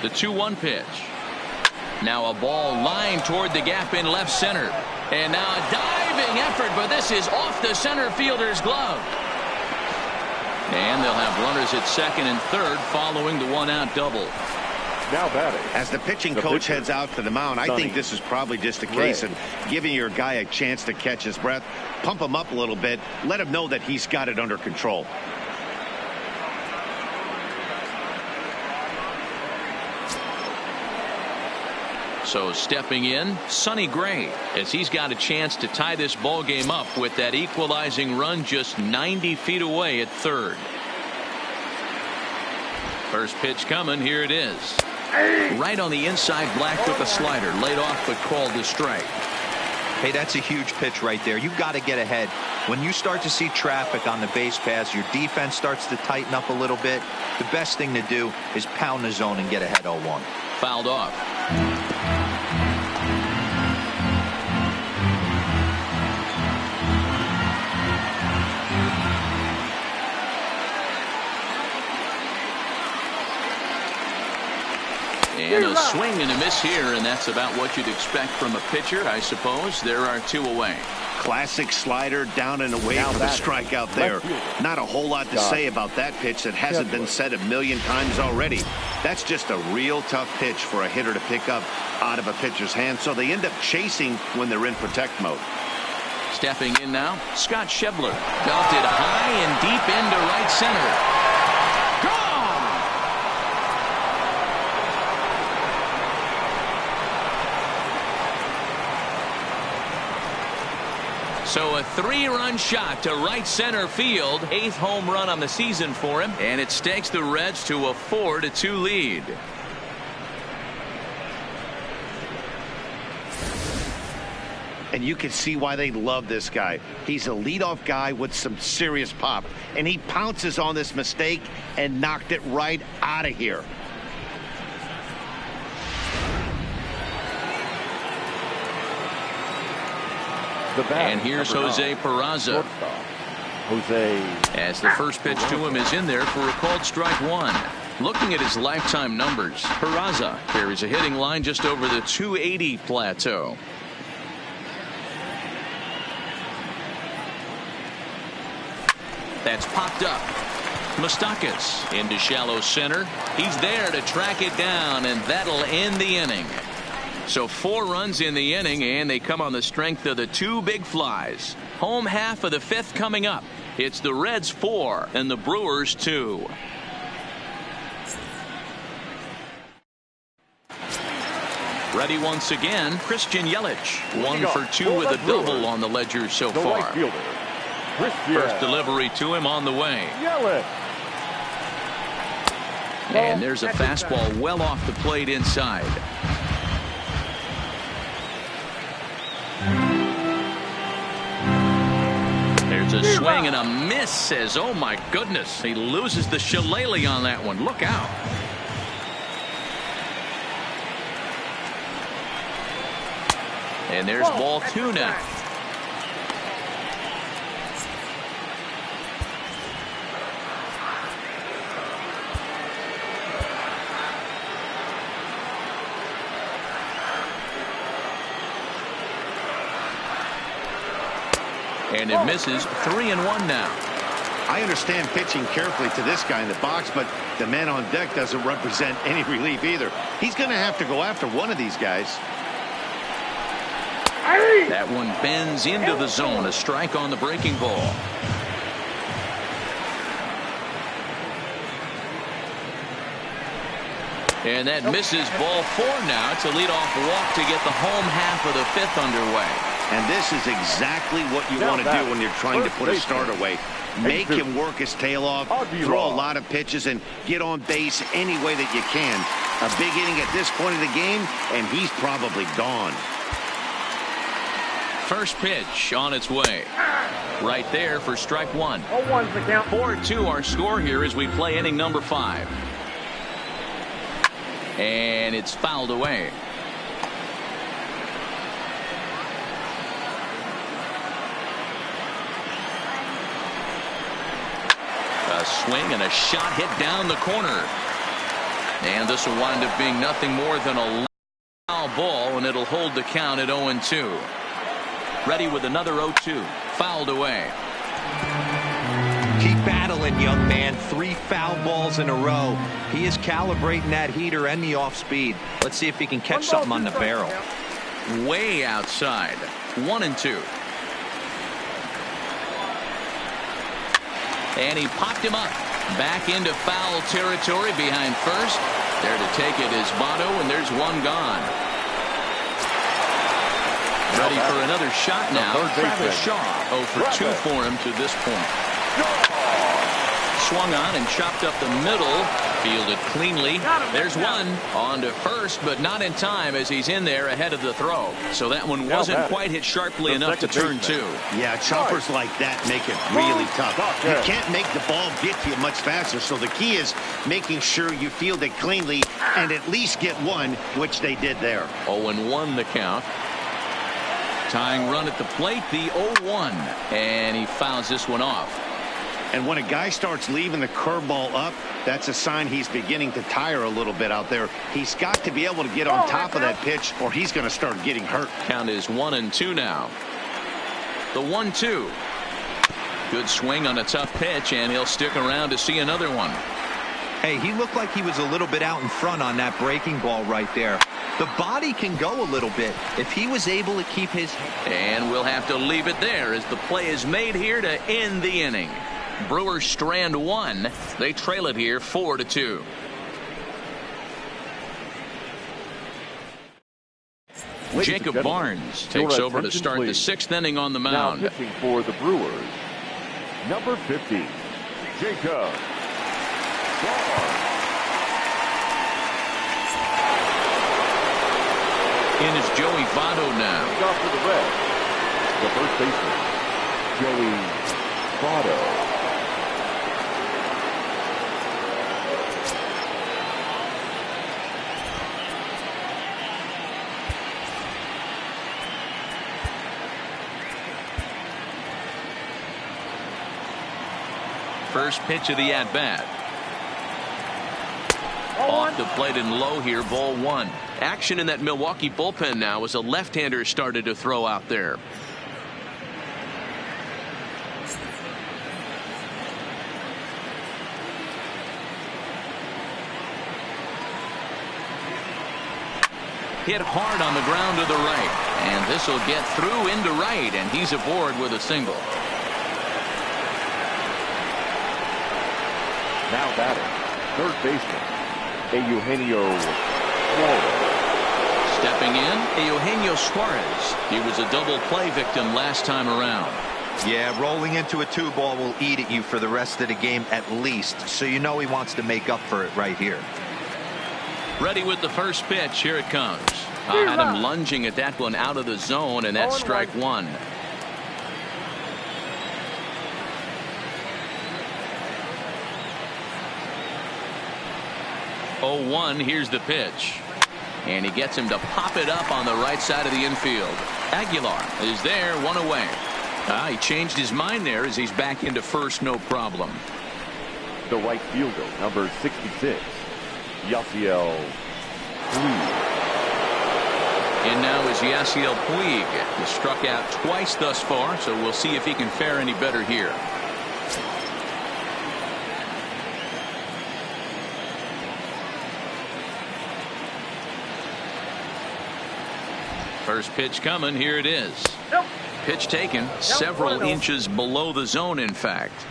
The 2-1 pitch. Now a ball lined toward the gap in left center. And now a diving effort, but this is off the center fielder's glove. And they'll have runners at second and third following the 1-out double. Now batting. As the pitching coach heads out to the mound, I think this is probably just a case of giving your guy a chance to catch his breath, pump him up a little bit, let him know that he's got it under control. So stepping in, Sonny Gray, as he's got a chance to tie this ball game up with that equalizing run just 90 feet away at third. First pitch coming. Here it is. Right on the inside, Black with a slider, laid off but called a strike. Hey, that's a huge pitch right there. You've got to get ahead. When you start to see traffic on the base paths, your defense starts to tighten up a little bit. The best thing to do is pound the zone and get ahead 0-1. Fouled off. And a swing and a miss here, and that's about what you'd expect from a pitcher, I suppose. There are 2 away. Classic slider down and away for the strikeout there. Not a whole lot to say about that pitch that hasn't been said a million times already. That's just a real tough pitch for a hitter to pick up out of a pitcher's hand, so they end up chasing when they're in protect mode. Stepping in now, Scott Schebler. Belted high and deep into right center. So a 3-run shot to right center field. 8th home run on the season for him. And it stakes the Reds to a 4-2 lead. And you can see why they love this guy. He's a leadoff guy with some serious pop. And he pounces on this mistake and knocked it right out of here. And here's Jose Peraza. As the first pitch to him is in there for a called strike 1. Looking at his lifetime numbers, Peraza carries a hitting line just over the 280 plateau. That's popped up. Moustakas into shallow center. He's there to track it down, and that'll end the inning. So 4 runs in the inning, and they come on the strength of the 2 big flies. Home half of the 5th coming up. It's the Reds 4 and the Brewers 2. Ready once again, Christian Yelich. 1 for 2 with a double on the ledger so far. First delivery to him on the way. And there's a fastball well off the plate inside. There's a swing and a miss as, oh my goodness, he loses the shillelagh on that one. Look out. And there's ball 2 now. And it misses. 3-1 now. I understand pitching carefully to this guy in the box, but the man on deck doesn't represent any relief either. He's going to have to go after one of these guys. That one bends into the zone. A strike on the breaking ball. And that misses. Ball 4 now. It's a leadoff walk to get the home half of the 5th underway. And this is exactly what you want to do when you're trying to put a start away. Make him work his tail off, throw a lot of pitches, and get on base any way that you can. A big inning at this point of the game, and he's probably gone. First pitch on its way. Right there for strike 1. 0-1's the count. 4-2 our score here as we play inning number 5. And it's fouled away. A swing and a shot hit down the corner. And this will wind up being nothing more than a foul ball, and it'll hold the count at 0-2. Ready with another 0-2. Fouled away. Keep battling, young man. 3 foul balls in a row. He is calibrating that heater and the off speed. Let's see if he can catch something on the barrel. Way outside. 1-2. And he popped him up. Back into foul territory behind first. There to take it is Votto, and there's one gone. Ready for another shot now. Travis Shaw. 0 for 2 for him to this point. Swung on and chopped up the middle. Fielded cleanly. There's one. On to first, but not in time as he's in there ahead of the throw. So that one wasn't quite hit sharply enough to turn 2. Yeah, choppers like that make it really tough. You can't make the ball get to you much faster, so the key is making sure you field it cleanly and at least get one, which they did there. 0-1 the count. Tying run at the plate, the 0-1. And he fouls this one off. And when a guy starts leaving the curveball up, that's a sign he's beginning to tire a little bit out there. He's got to be able to get on top of that pitch, or he's going to start getting hurt. Count is 1-2 now. The 1-2. Good swing on a tough pitch, and he'll stick around to see another one. Hey, he looked like he was a little bit out in front on that breaking ball right there. The body can go a little bit if he was able to keep his. And we'll have to leave it there as the play is made here to end the inning. Brewers strand 1. They trail it here 4-2. Jacob Barnes takes over to start the 6th inning on the mound. Now pitching for the Brewers, number 50, Jacob Barnes. In is Joey Votto now. Off for the Reds, the first baseman, Joey Votto. First pitch of the at-bat. Off the plate and low here, ball 1. Action in that Milwaukee bullpen now as a left-hander started to throw out there. Hit hard on the ground to the right. And this will get through into right, and he's aboard with a single. Now batting, third baseman, Eugenio Suarez. Stepping in, Eugenio Suarez. He was a double play victim last time around. Yeah, rolling into a 2-ball will eat at you for the rest of the game at least, so you know he wants to make up for it right here. Ready with the first pitch. Here it comes. I had him lunging at that one out of the zone, and that's strike one. Oh, 1. Here's the pitch. And he gets him to pop it up on the right side of the infield. Aguilar is there, 1 away. He changed his mind there as he's back into first, no problem. The right fielder, number 66, Yasiel Puig. And now is Yasiel Puig. He struck out twice thus far, so we'll see if he can fare any better here. First pitch coming. Here it is. Nope. Pitch taken several inches below the zone, in fact.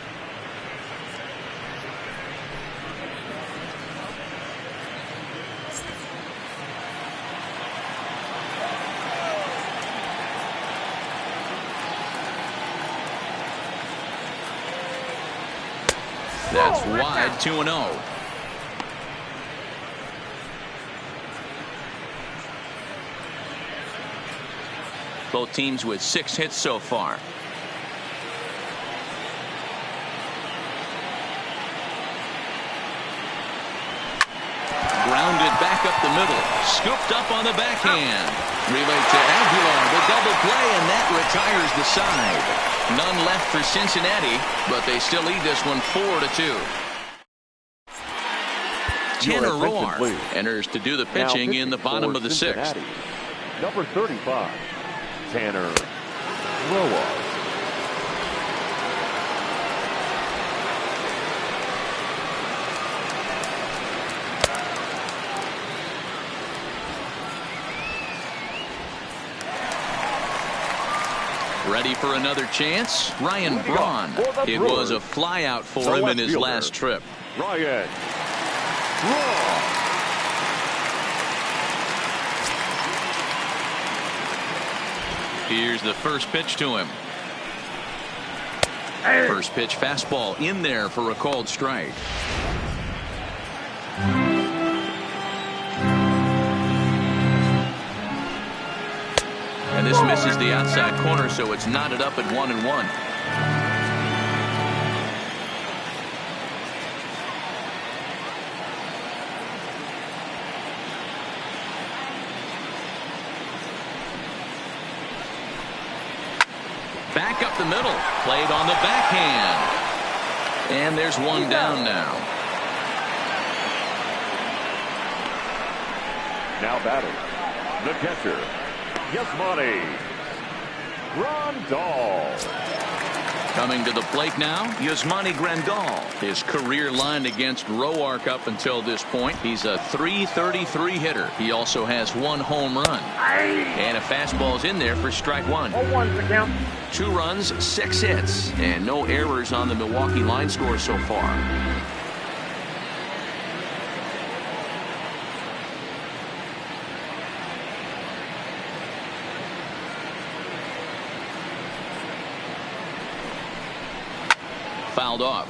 That's wide, 2-0. Both teams with 6 hits so far. Grounded back up the middle. Scooped up on the backhand. Relay to Aguilar. The double play, and that retires the side. None left for Cincinnati, but they still lead this one 4-2. Tanner Roark enters to do the pitching in the bottom of the 6th. Number 35, Tanner Roark. Ready for another chance? Ryan Braun. It was a flyout for him in his last trip. Ryan Braun. Here's the first pitch to him. First pitch fastball in there for a called strike. And this misses the outside corner, so it's knotted up at 1-1. Back up the middle, played on the backhand, and there's one down now. Now batting, the catcher, Yasmani Grandal. Coming to the plate now, Yasmani Grandal. His career line against Roark up until this point. He's a .333 hitter. He also has 1 home run. And a fastball's in there for strike 1. 0-1 the count. 2 runs, 6 hits, and no errors on the Milwaukee line score so far. Fouled off.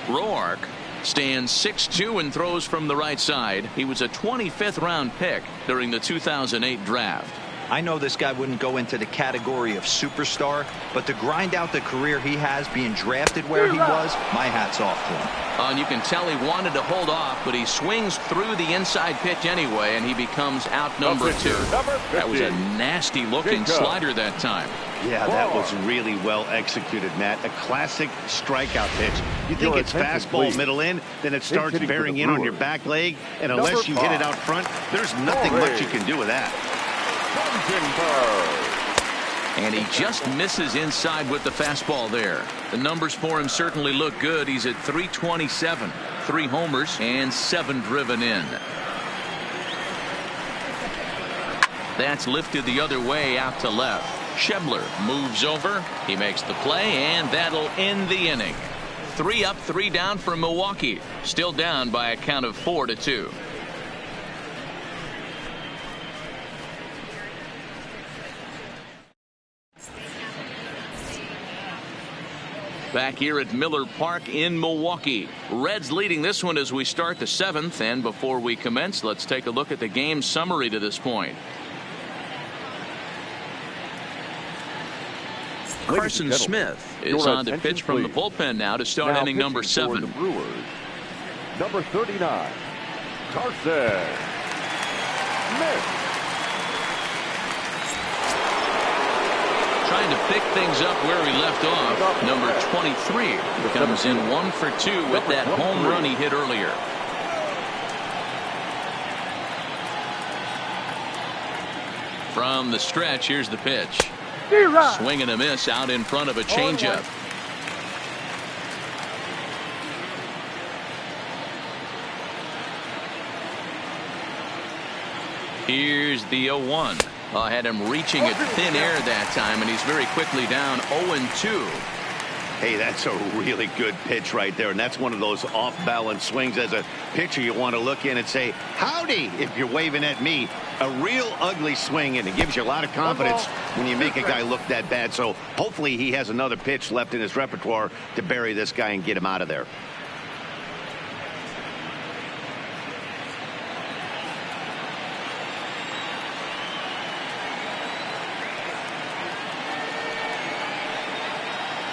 Roark stands 6'2" and throws from the right side. He was a 25th round pick during the 2008 draft. I know this guy wouldn't go into the category of superstar, but to grind out the career he has being drafted where he was, my hat's off to him. And you can tell he wanted to hold off, but he swings through the inside pitch anyway, and he becomes out number 2. That was a nasty looking slider that time. Yeah, that was really well executed, Matt. A classic strikeout pitch. You think it's fastball middle in, then it starts bearing in on your back leg, and unless you hit it out front, there's nothing much you can do with that. And he just misses inside with the fastball there. The numbers for him certainly look good. He's at .327, 3 homers and 7 driven in. That's lifted the other way out to left. Schebler moves over. He makes the play, and that'll end the inning. 3 up, 3 down for Milwaukee. Still down by a count of 4-2. Back here at Miller Park in Milwaukee. Reds leading this one as we start the 7th. And before we commence, let's take a look at the game summary to this point. Carson Smith is on to pitch from the bullpen now to start inning number 7. The Brewers, number 39, Carson Smith. Trying to pick things up where he left off. Number 23 comes in 1 for 2 with that home run he hit earlier. From the stretch, here's the pitch. Swing and a miss out in front of a changeup. Here's the 0-1. I had him reaching at thin air that time, and he's very quickly down 0-2. Hey, that's a really good pitch right there, and that's one of those off-balance swings. As a pitcher, you want to look in and say, howdy, if you're waving at me. A real ugly swing, and it gives you a lot of confidence when you make a guy look that bad. So hopefully he has another pitch left in his repertoire to bury this guy and get him out of there.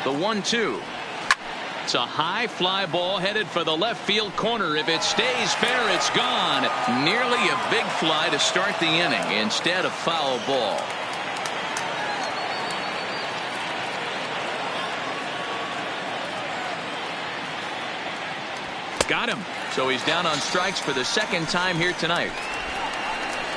The 1-2. It's a high fly ball headed for the left field corner. If it stays fair, it's gone. Nearly a big fly to start the inning. Instead, a foul ball. Got him. So he's down on strikes for the 2nd time here tonight.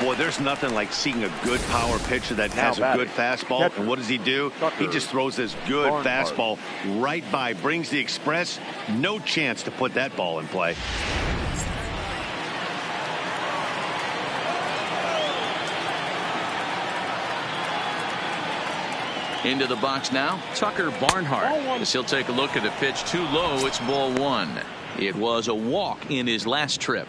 Boy, there's nothing like seeing a good power pitcher that has a good fastball. And what does he do? He just throws this good fastball right by, brings the express. No chance to put that ball in play. Into the box now, Tucker Barnhart. As he'll take a look at a pitch too low, it's ball 1. It was a walk in his last trip.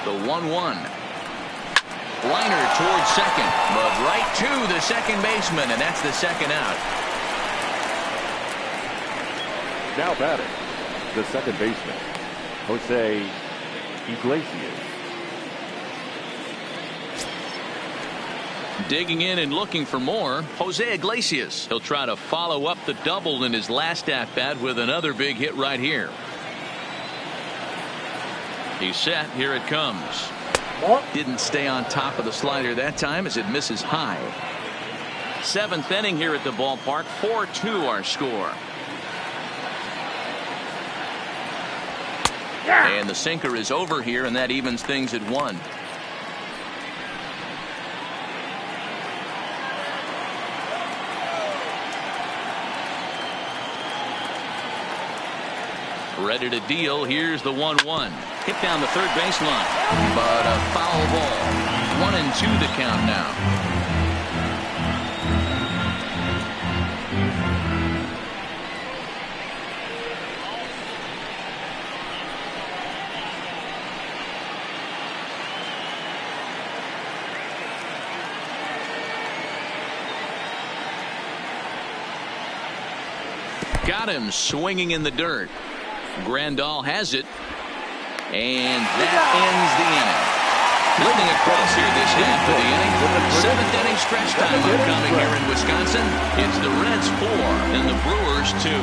The 1-1. Liner towards second, but right to the second baseman, and that's the 2nd out. Now batting, the second baseman, Jose Iglesias. Digging in and looking for more, Jose Iglesias. He'll try to follow up the double in his last at-bat with another big hit right here. He's set. Here it comes. Didn't stay on top of the slider that time as it misses high. 7th inning here at the ballpark. 4-2 our score. And the sinker is over here, and that evens things at 1. Ready to deal. Here's the 1-1. Hit down the third baseline, but a foul ball. 1-2 the count now. Got him swinging in the dirt. Grandal has it, and that ends the inning. Looking across here this half of the inning. 7th inning stretch time upcoming here in Wisconsin. It's the Reds 4 and the Brewers 2.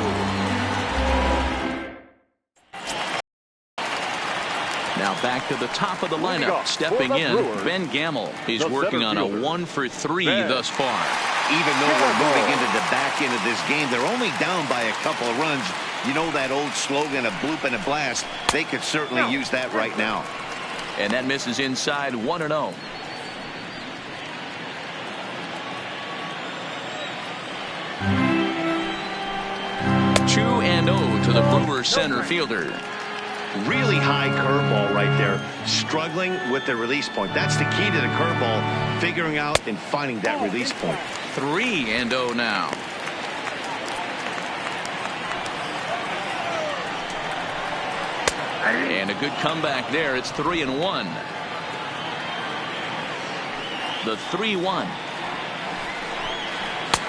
Now back to the top of the lineup. Stepping in, Ben Gamel. He's working on a 1-for-3 thus far. Even though we're moving into the back end of this game, they're only down by a couple of runs. You know that old slogan, a bloop and a blast. They could certainly use that right now. And that misses inside 1-0. 2-0 to the Brewers center fielder. Really high curveball right there. Struggling with the release point. That's the key to the curveball. Figuring out and finding that release point. 3-0 now. And a good comeback there. It's 3-1. The 3-1.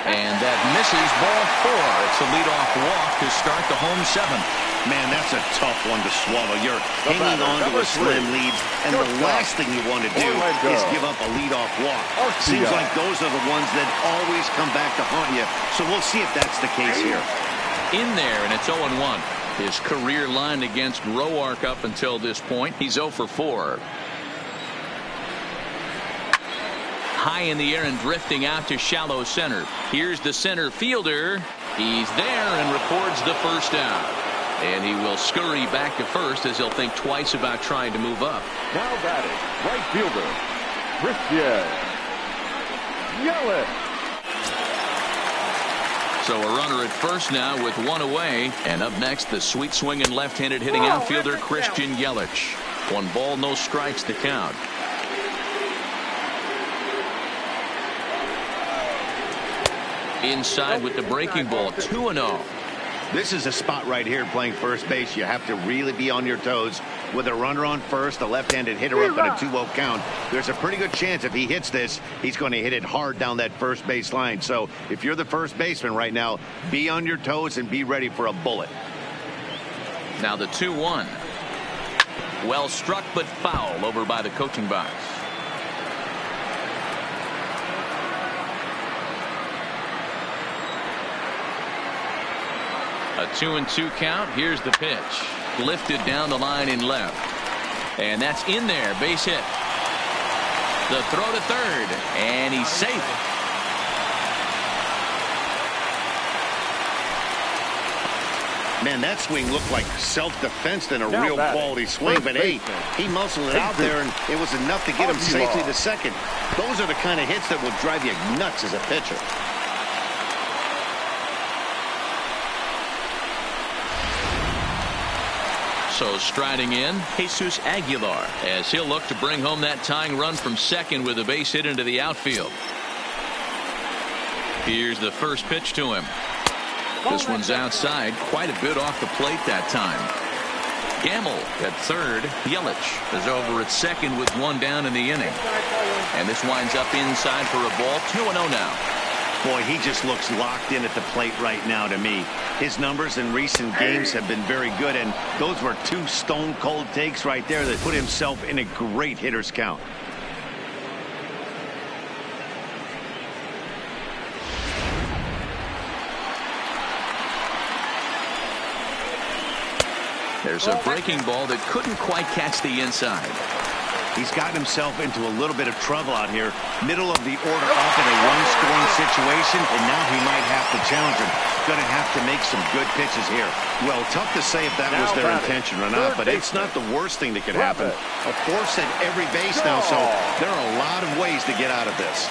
And that misses ball 4. It's a leadoff walk to start the home 7th. Man, that's a tough one to swallow. You're hanging on to a slim lead, and the last thing you want to do is give up a leadoff walk. Seems like those are the ones that always come back to haunt you. So we'll see if that's the case here. In there, and it's 0-1. His career line against Roark up until this point. He's 0 for 4. High in the air and drifting out to shallow center. Here's the center fielder. He's there and records the first out. And he will scurry back to first as he'll think twice about trying to move up. Now batting, right fielder, Christian Yelich. So a runner at first now with 1 away. And up next, the sweet swinging left-handed hitting outfielder Christian Yelich. 1 ball, no strikes to count. Inside with the breaking ball, 2-0. This is a spot right here playing first base. You have to really be on your toes. With a runner on first, a left-handed hitter up at a 2-0 count. There's a pretty good chance if he hits this, he's going to hit it hard down that first base line. So if you're the first baseman right now, be on your toes and be ready for a bullet. Now the 2-1. Well struck but foul over by the coaching box. A 2-2 count. Here's the pitch. Lifted down the line in left. And that's in there. Base hit. The throw to third. And he's safe. Man, that swing looked like self-defense than a real quality swing. But hey, he muscled it out there, and it was enough to get him safely to second. Those are the kind of hits that will drive you nuts as a pitcher. So striding in, Jesus Aguilar, as he'll look to bring home that tying run from second with a base hit into the outfield. Here's the first pitch to him. This one's outside, quite a bit off the plate that time. Gamel at third. Yelich is over at second with 1 down in the inning. And this winds up inside for a ball. 2-0 now. Boy, he just looks locked in at the plate right now to me. His numbers in recent games have been very good, and those were 2 stone-cold takes right there that put himself in a great hitter's count. There's a breaking ball that couldn't quite catch the inside. He's gotten himself into a little bit of trouble out here. Middle of the order up in a run-scoring situation, and now he might have to challenge him. Going to have to make some good pitches here. Well, tough to say if that was their intention or not, but it's not the worst thing that could happen. A force at every base now, so there are a lot of ways to get out of this.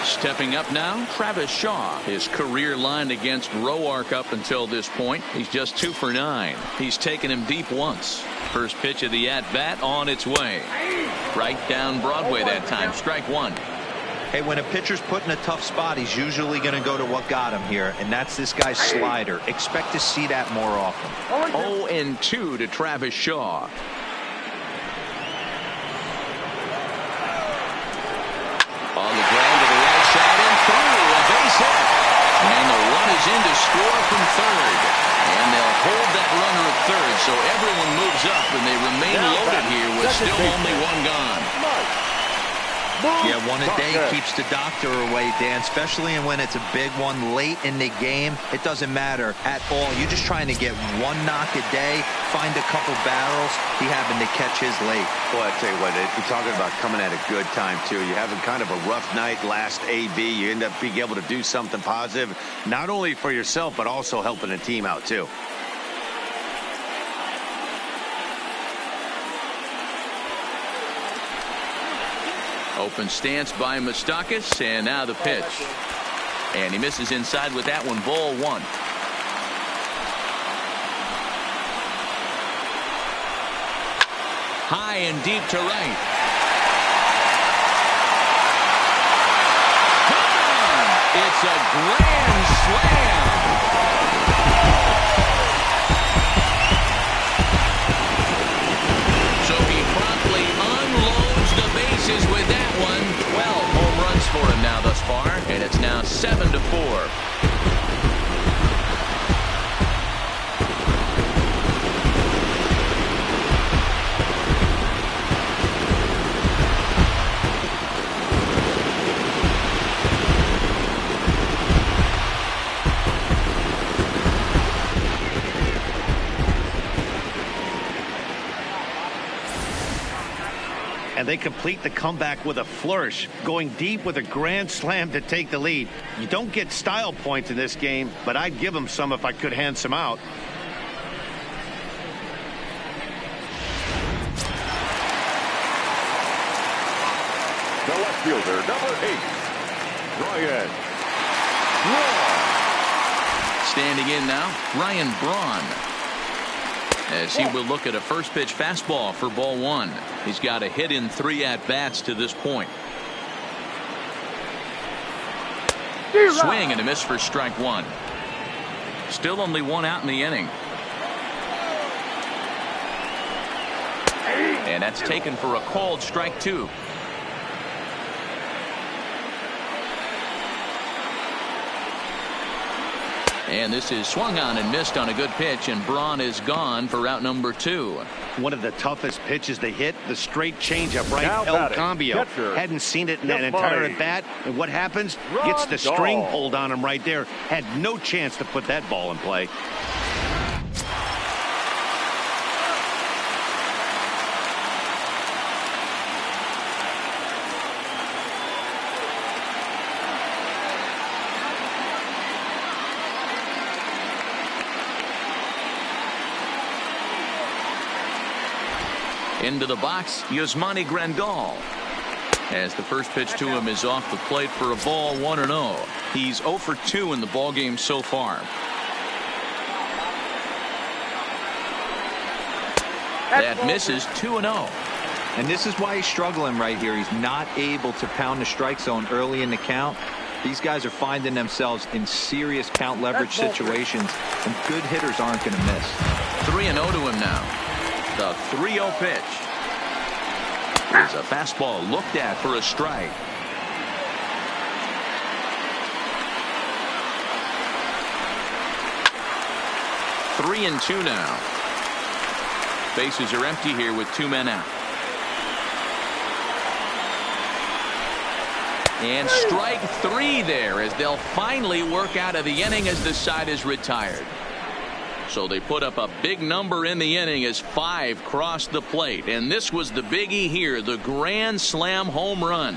Stepping up now, Travis Shaw. His career line against Roark up until this point. He's just 2 for 9. He's taken him deep once. First pitch of the at-bat on its way. Right down Broadway that time. Strike 1. Hey, when a pitcher's put in a tough spot, he's usually going to go to what got him here, and that's this guy's slider. Expect to see that more often. 0-2 to Travis Shaw. On the ground to the right side and through. A base hit. And the run is in to score from third. And they'll hold that runner at third, so everyone moves up, and they remain loaded here with still only 1 gone. Yeah, one a day keeps the doctor away, Dan, especially when it's a big one late in the game. It doesn't matter at all. You're just trying to get one knock a day, find a couple barrels. He happened to catch his late. Well, I tell you what, you're talking about coming at a good time, too. You're having kind of a rough night last AB. You end up being able to do something positive, not only for yourself, but also helping the team out, too. Open stance by Moustakas, and now the pitch. And he misses inside with that one, ball one. High and deep to right. It's a grand slam. So he promptly unloads the bases with that one. 12 home runs for him now thus far, and it's now 7-4. And they complete the comeback with a flourish, going deep with a grand slam to take the lead. You don't get style points in this game, but I'd give them some if I could hand some out. The left fielder, number 8, Ryan Braun. Standing in now, Ryan Braun, as he will look at a first pitch fastball for ball one. He's got a hit in 3 at-bats to this point. Swing and a miss for strike one. Still only one out in the inning. And that's taken for a called strike two. And this is swung on and missed on a good pitch, and Braun is gone for out number 2. One of the toughest pitches they hit, the straight changeup right. Now El batting, Cambio catcher, hadn't seen it in an entire at bat, and what happens? Gets the string pulled on him right there. Had no chance to put that ball in play. Into the box, Yasmani Grandal. As the first pitch to him is off the plate for a ball, 1-0. He's 0 for 2 in the ballgame so far. That misses, 2-0. And this is why he's struggling right here. He's not able to pound the strike zone early in the count. These guys are finding themselves in serious count leverage situations, and good hitters aren't going to miss. 3-0 to him now. The 3-0 pitch is a fastball looked at for a strike. Three and 2 now. Bases are empty here with 2 men out. And strike 3 there as they'll finally work out of the inning as the side is retired. So they put up a big number in the inning as 5 crossed the plate. And this was the biggie here, the grand slam home run.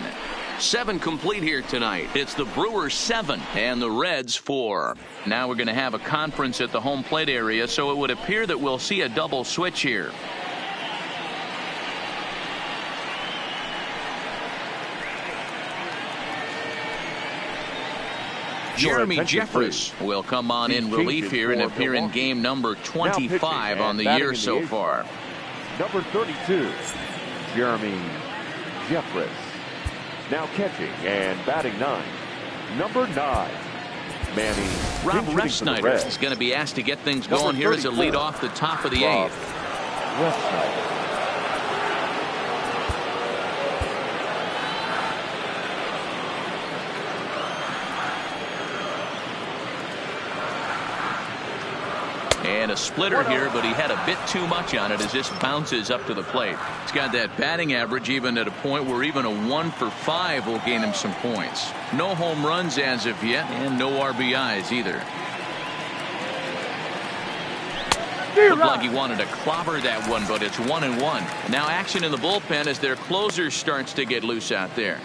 7 complete here tonight. It's the Brewers 7 and the Reds 4. Now we're going to have a conference at the home plate area, so it would appear that we'll see a double switch here. Jeremy Jeffress will come on in relief here and appear in game number 25 on the year so far. Number 32, Jeremy Jeffress. Now catching and batting 9, number 9, Manny. Rob Refsnyder is going to be asked to get things going here as a lead off the top of the 8th. Refsnyder. And a splitter here, but he had a bit too much on it as this bounces up to the plate. He's got that batting average even at a point where even a 1 for 5 will gain him some points. No home runs as of yet, and no RBIs either. Looked like he wanted to clobber that one, but it's 1-1. Now action in the bullpen as their closer starts to get loose out there.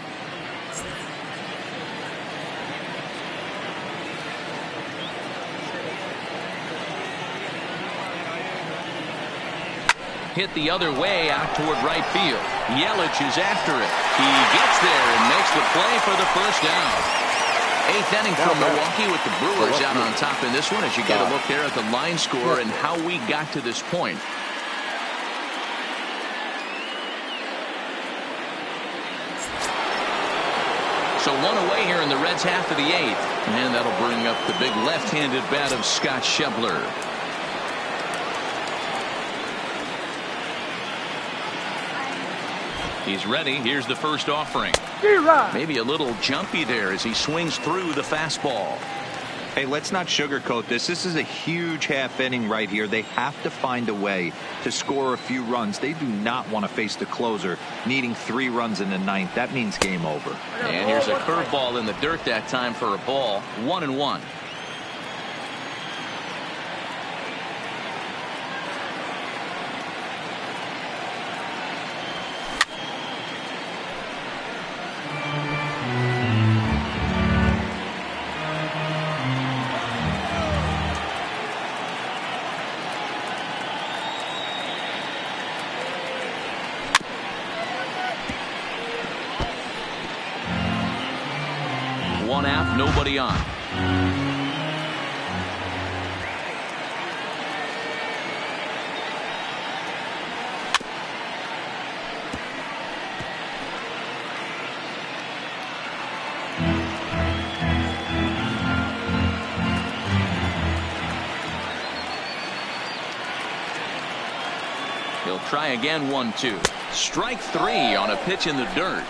Hit the other way out toward right field. Yelich is after it. He gets there and makes the play for the first down. 8th inning from Milwaukee with the Brewers out on top in this one as you get a look there at the line score and how we got to this point. So 1 away here in the Reds' half of the 8th. And that'll bring up the big left-handed bat of Scott Schebler. He's ready. Here's the first offering. Maybe a little jumpy there as he swings through the fastball. Hey, let's not sugarcoat this. This is a huge half inning right here. They have to find a way to score a few runs. They do not want to face the closer needing 3 runs in the 9th. That means game over. And here's a curveball in the dirt that time for a ball. 1-1. One out, nobody on. He'll try again. 1-2. Strike 3 on a pitch in the dirt.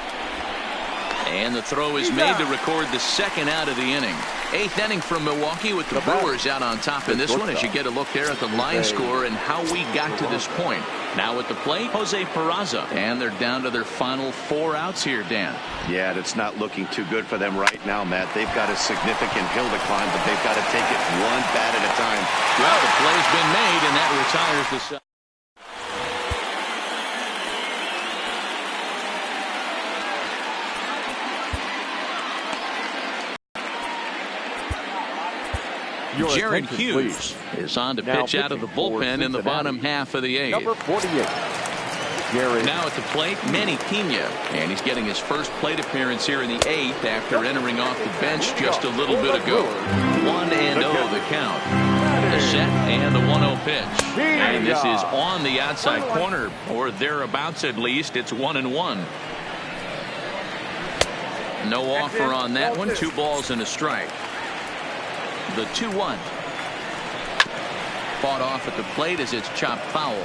And the throw is made to record the second out of the inning. 8th inning from Milwaukee with the Brewers out on top in this one as you get a look there at the line score and how we got to this point. Now at the plate, Jose Peraza. And they're down to their final 4 outs here, Dan. Yeah, it's not looking too good for them right now, Matt. They've got a significant hill to climb, but they've got to take it one bat at a time. Well, the play's been made, and that retires the side. Jared Hughes is on to pitch out of the bullpen in the bottom half of the 8th. Number 48. Now at the plate, Manny Pena, and he's getting his first plate appearance here in the 8th after entering off the bench just a little bit ago. 1-0 the count. The set and the 1-0 pitch. And this is on the outside corner, or thereabouts at least. It's 1-1. No offer on that one. 2 balls and a strike. The 2-1. Fought off at the plate as it's chopped foul.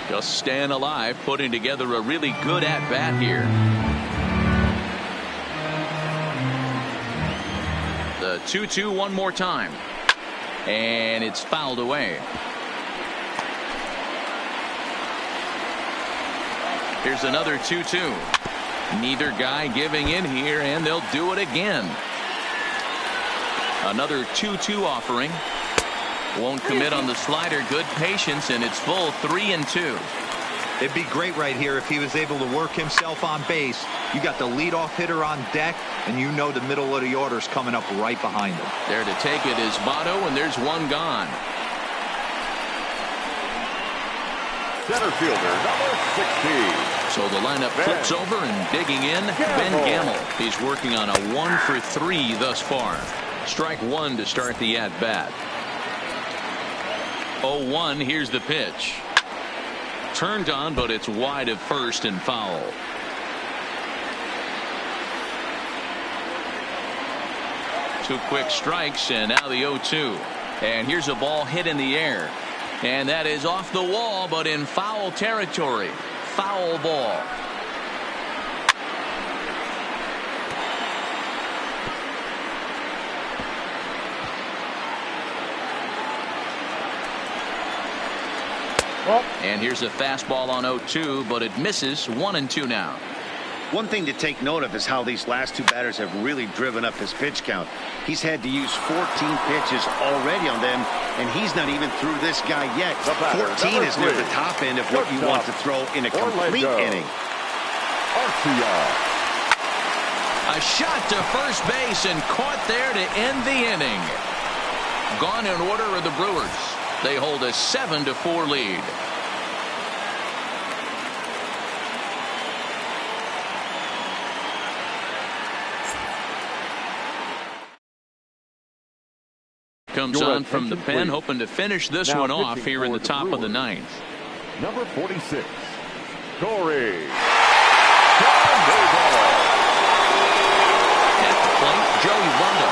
Just staying alive, putting together a really good at-bat here. The 2-2 one more time. And it's fouled away. Here's another 2-2. Neither guy giving in here, and they'll do it again. Another 2-2 offering. Won't commit on the slider. Good patience, and it's full 3-2. It'd be great right here if he was able to work himself on base. You got the leadoff hitter on deck, and you know the middle of the order's coming up right behind him. There to take it is Votto, and there's one gone. Center fielder, number 16. So the lineup flips over and digging in, Ben Gamel. He's working on a 1 for 3 thus far. Strike 1 to start the at-bat. 0-1, here's the pitch. Turned on, but it's wide of first and foul. Two quick strikes, and now the 0-2. And here's a ball hit in the air. And that is off the wall, but in foul territory. Foul ball. And here's a fastball on 0-2, but it misses. 1-2 now. One thing to take note of is how these last two batters have really driven up his pitch count. He's had to use 14 pitches already on them, and he's not even through this guy yet. 14 is near the top end of what you want to throw in a complete inning. A shot to first base and caught there to end the inning. Gone in order are the Brewers. They hold a 7-4 lead. Comes on from the pen, hoping to finish this one off here in the top of the ninth. Number 46, Corey. At the plate, Joey Votto.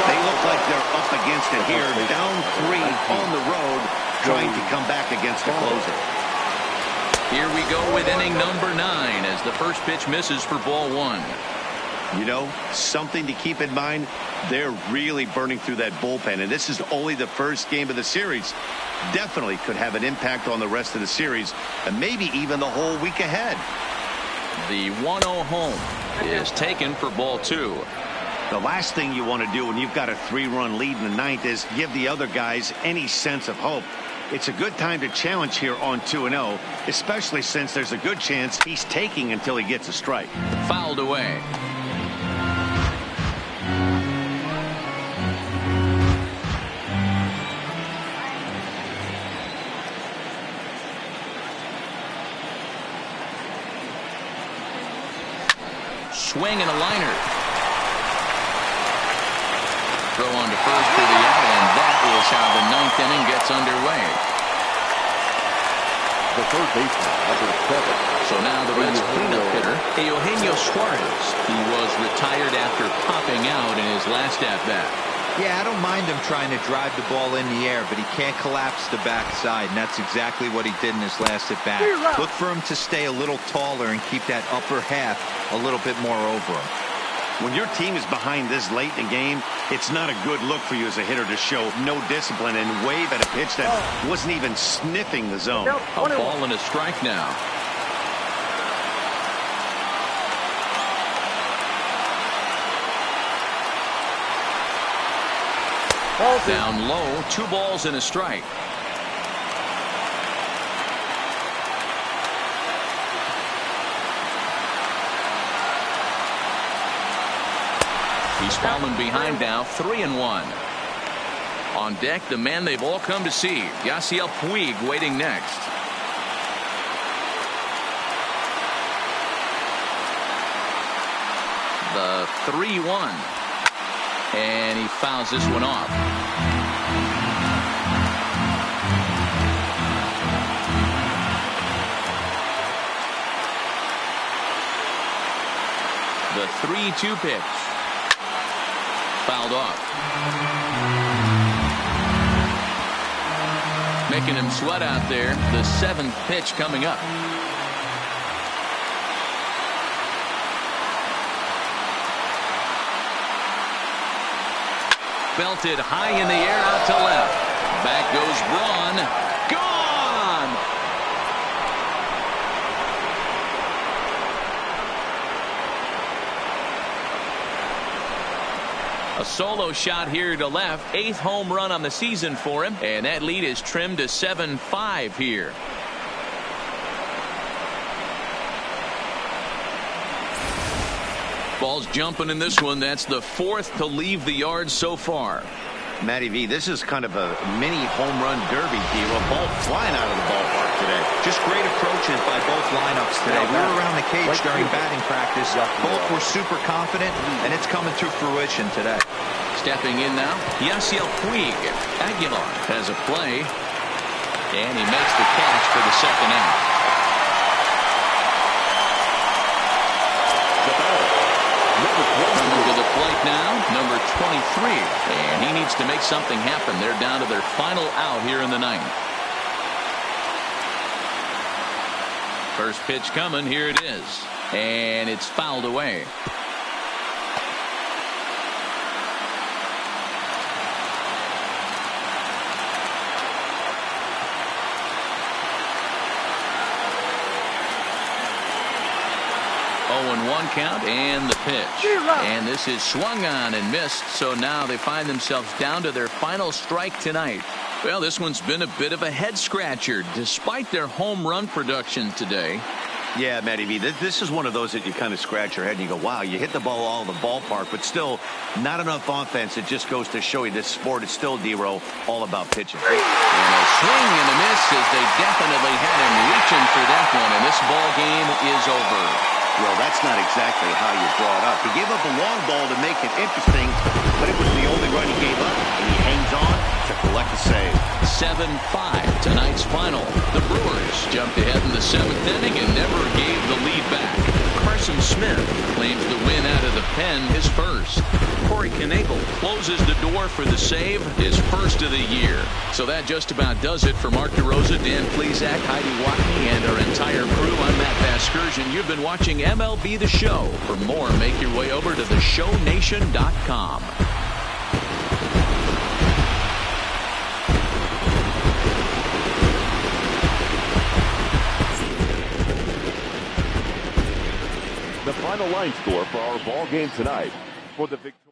They look like they're up against it here, down 3 on the road, trying to come back against the closer. Here we go with inning number 9 as the first pitch misses for ball 1. You know, something to keep in mind, they're really burning through that bullpen, and this is only the first game of the series. Definitely could have an impact on the rest of the series, and maybe even the whole week ahead. The 1-0 home is taken for ball 2. The last thing you want to do when you've got a 3-run lead in the ninth is give the other guys any sense of hope. It's a good time to challenge here on 2-0, especially since there's a good chance he's taking until he gets a strike. Fouled away. Swing and a liner. Throw on to first for the out, and that is how the ninth inning gets underway. The third baseman, number 7. So now the Reds' cleanup hitter, Eugenio Suarez. He was retired after popping out in his last at-bat. Yeah, I don't mind him trying to drive the ball in the air, but he can't collapse the backside, and that's exactly what he did in his last at-bat. Look for him to stay a little taller and keep that upper half a little bit more over him. When your team is behind this late in the game, it's not a good look for you as a hitter to show no discipline and wave at a pitch that wasn't even sniffing the zone. A ball and a strike now. Down low, 2 balls and a strike. He's fallen behind now, 3-1. On deck, the man they've all come to see, Yasiel Puig, waiting next. The 3-1. And he fouls this one off. The 3-2 pitch. Fouled off. Making him sweat out there. The 7th pitch coming up. Belted high in the air out to left. Back goes Braun. Gone! A solo shot here to left. 8th home run on the season for him. And that lead is trimmed to 7-5 here. Ball's jumping in this one. That's the 4th to leave the yard so far. Matty V, this is kind of a mini home run derby deal. A ball flying out of the ballpark today. Just great approaches by both lineups today. We were around the cage during batting practice. Both were super confident, and it's coming to fruition today. Stepping in now, Yasiel Puig. Aguilar has a play, and he makes the catch for the 2nd out. Coming to the plate now, number 23. And he needs to make something happen. They're down to their final out here in the 9th. First pitch coming. Here it is. And it's fouled away. 0-1 count and the pitch. And this is swung on and missed. So now they find themselves down to their final strike tonight. Well, this one's been a bit of a head scratcher despite their home run production today. Yeah, Matty V, this is one of those that you kind of scratch your head and you go, wow, you hit the ball all in the ballpark, but still not enough offense. It just goes to show you this sport is still, D-Row, all about pitching. And a swing and a miss as they definitely had him reaching for that one, and this ball game is over. Well, that's not exactly how you draw it up. He gave up a long ball to make it interesting, but it was the only run he gave up, and he hangs on to collect a save. 7-5, tonight's final. The Brewers jumped ahead in the 7th inning and never gave the lead back. Carson Smith claims the win out of the pen, his first. Corey Knebel closes the door for the save, his first of the year. So that just about does it for Mark DeRosa, Dan Plesac, Heidi Watney, and our entire crew. I'm Matt Vasgersian. You've been watching MLB The Show. For more, make your way over to theshownation.com. The final line score for our ball game tonight. For the victory.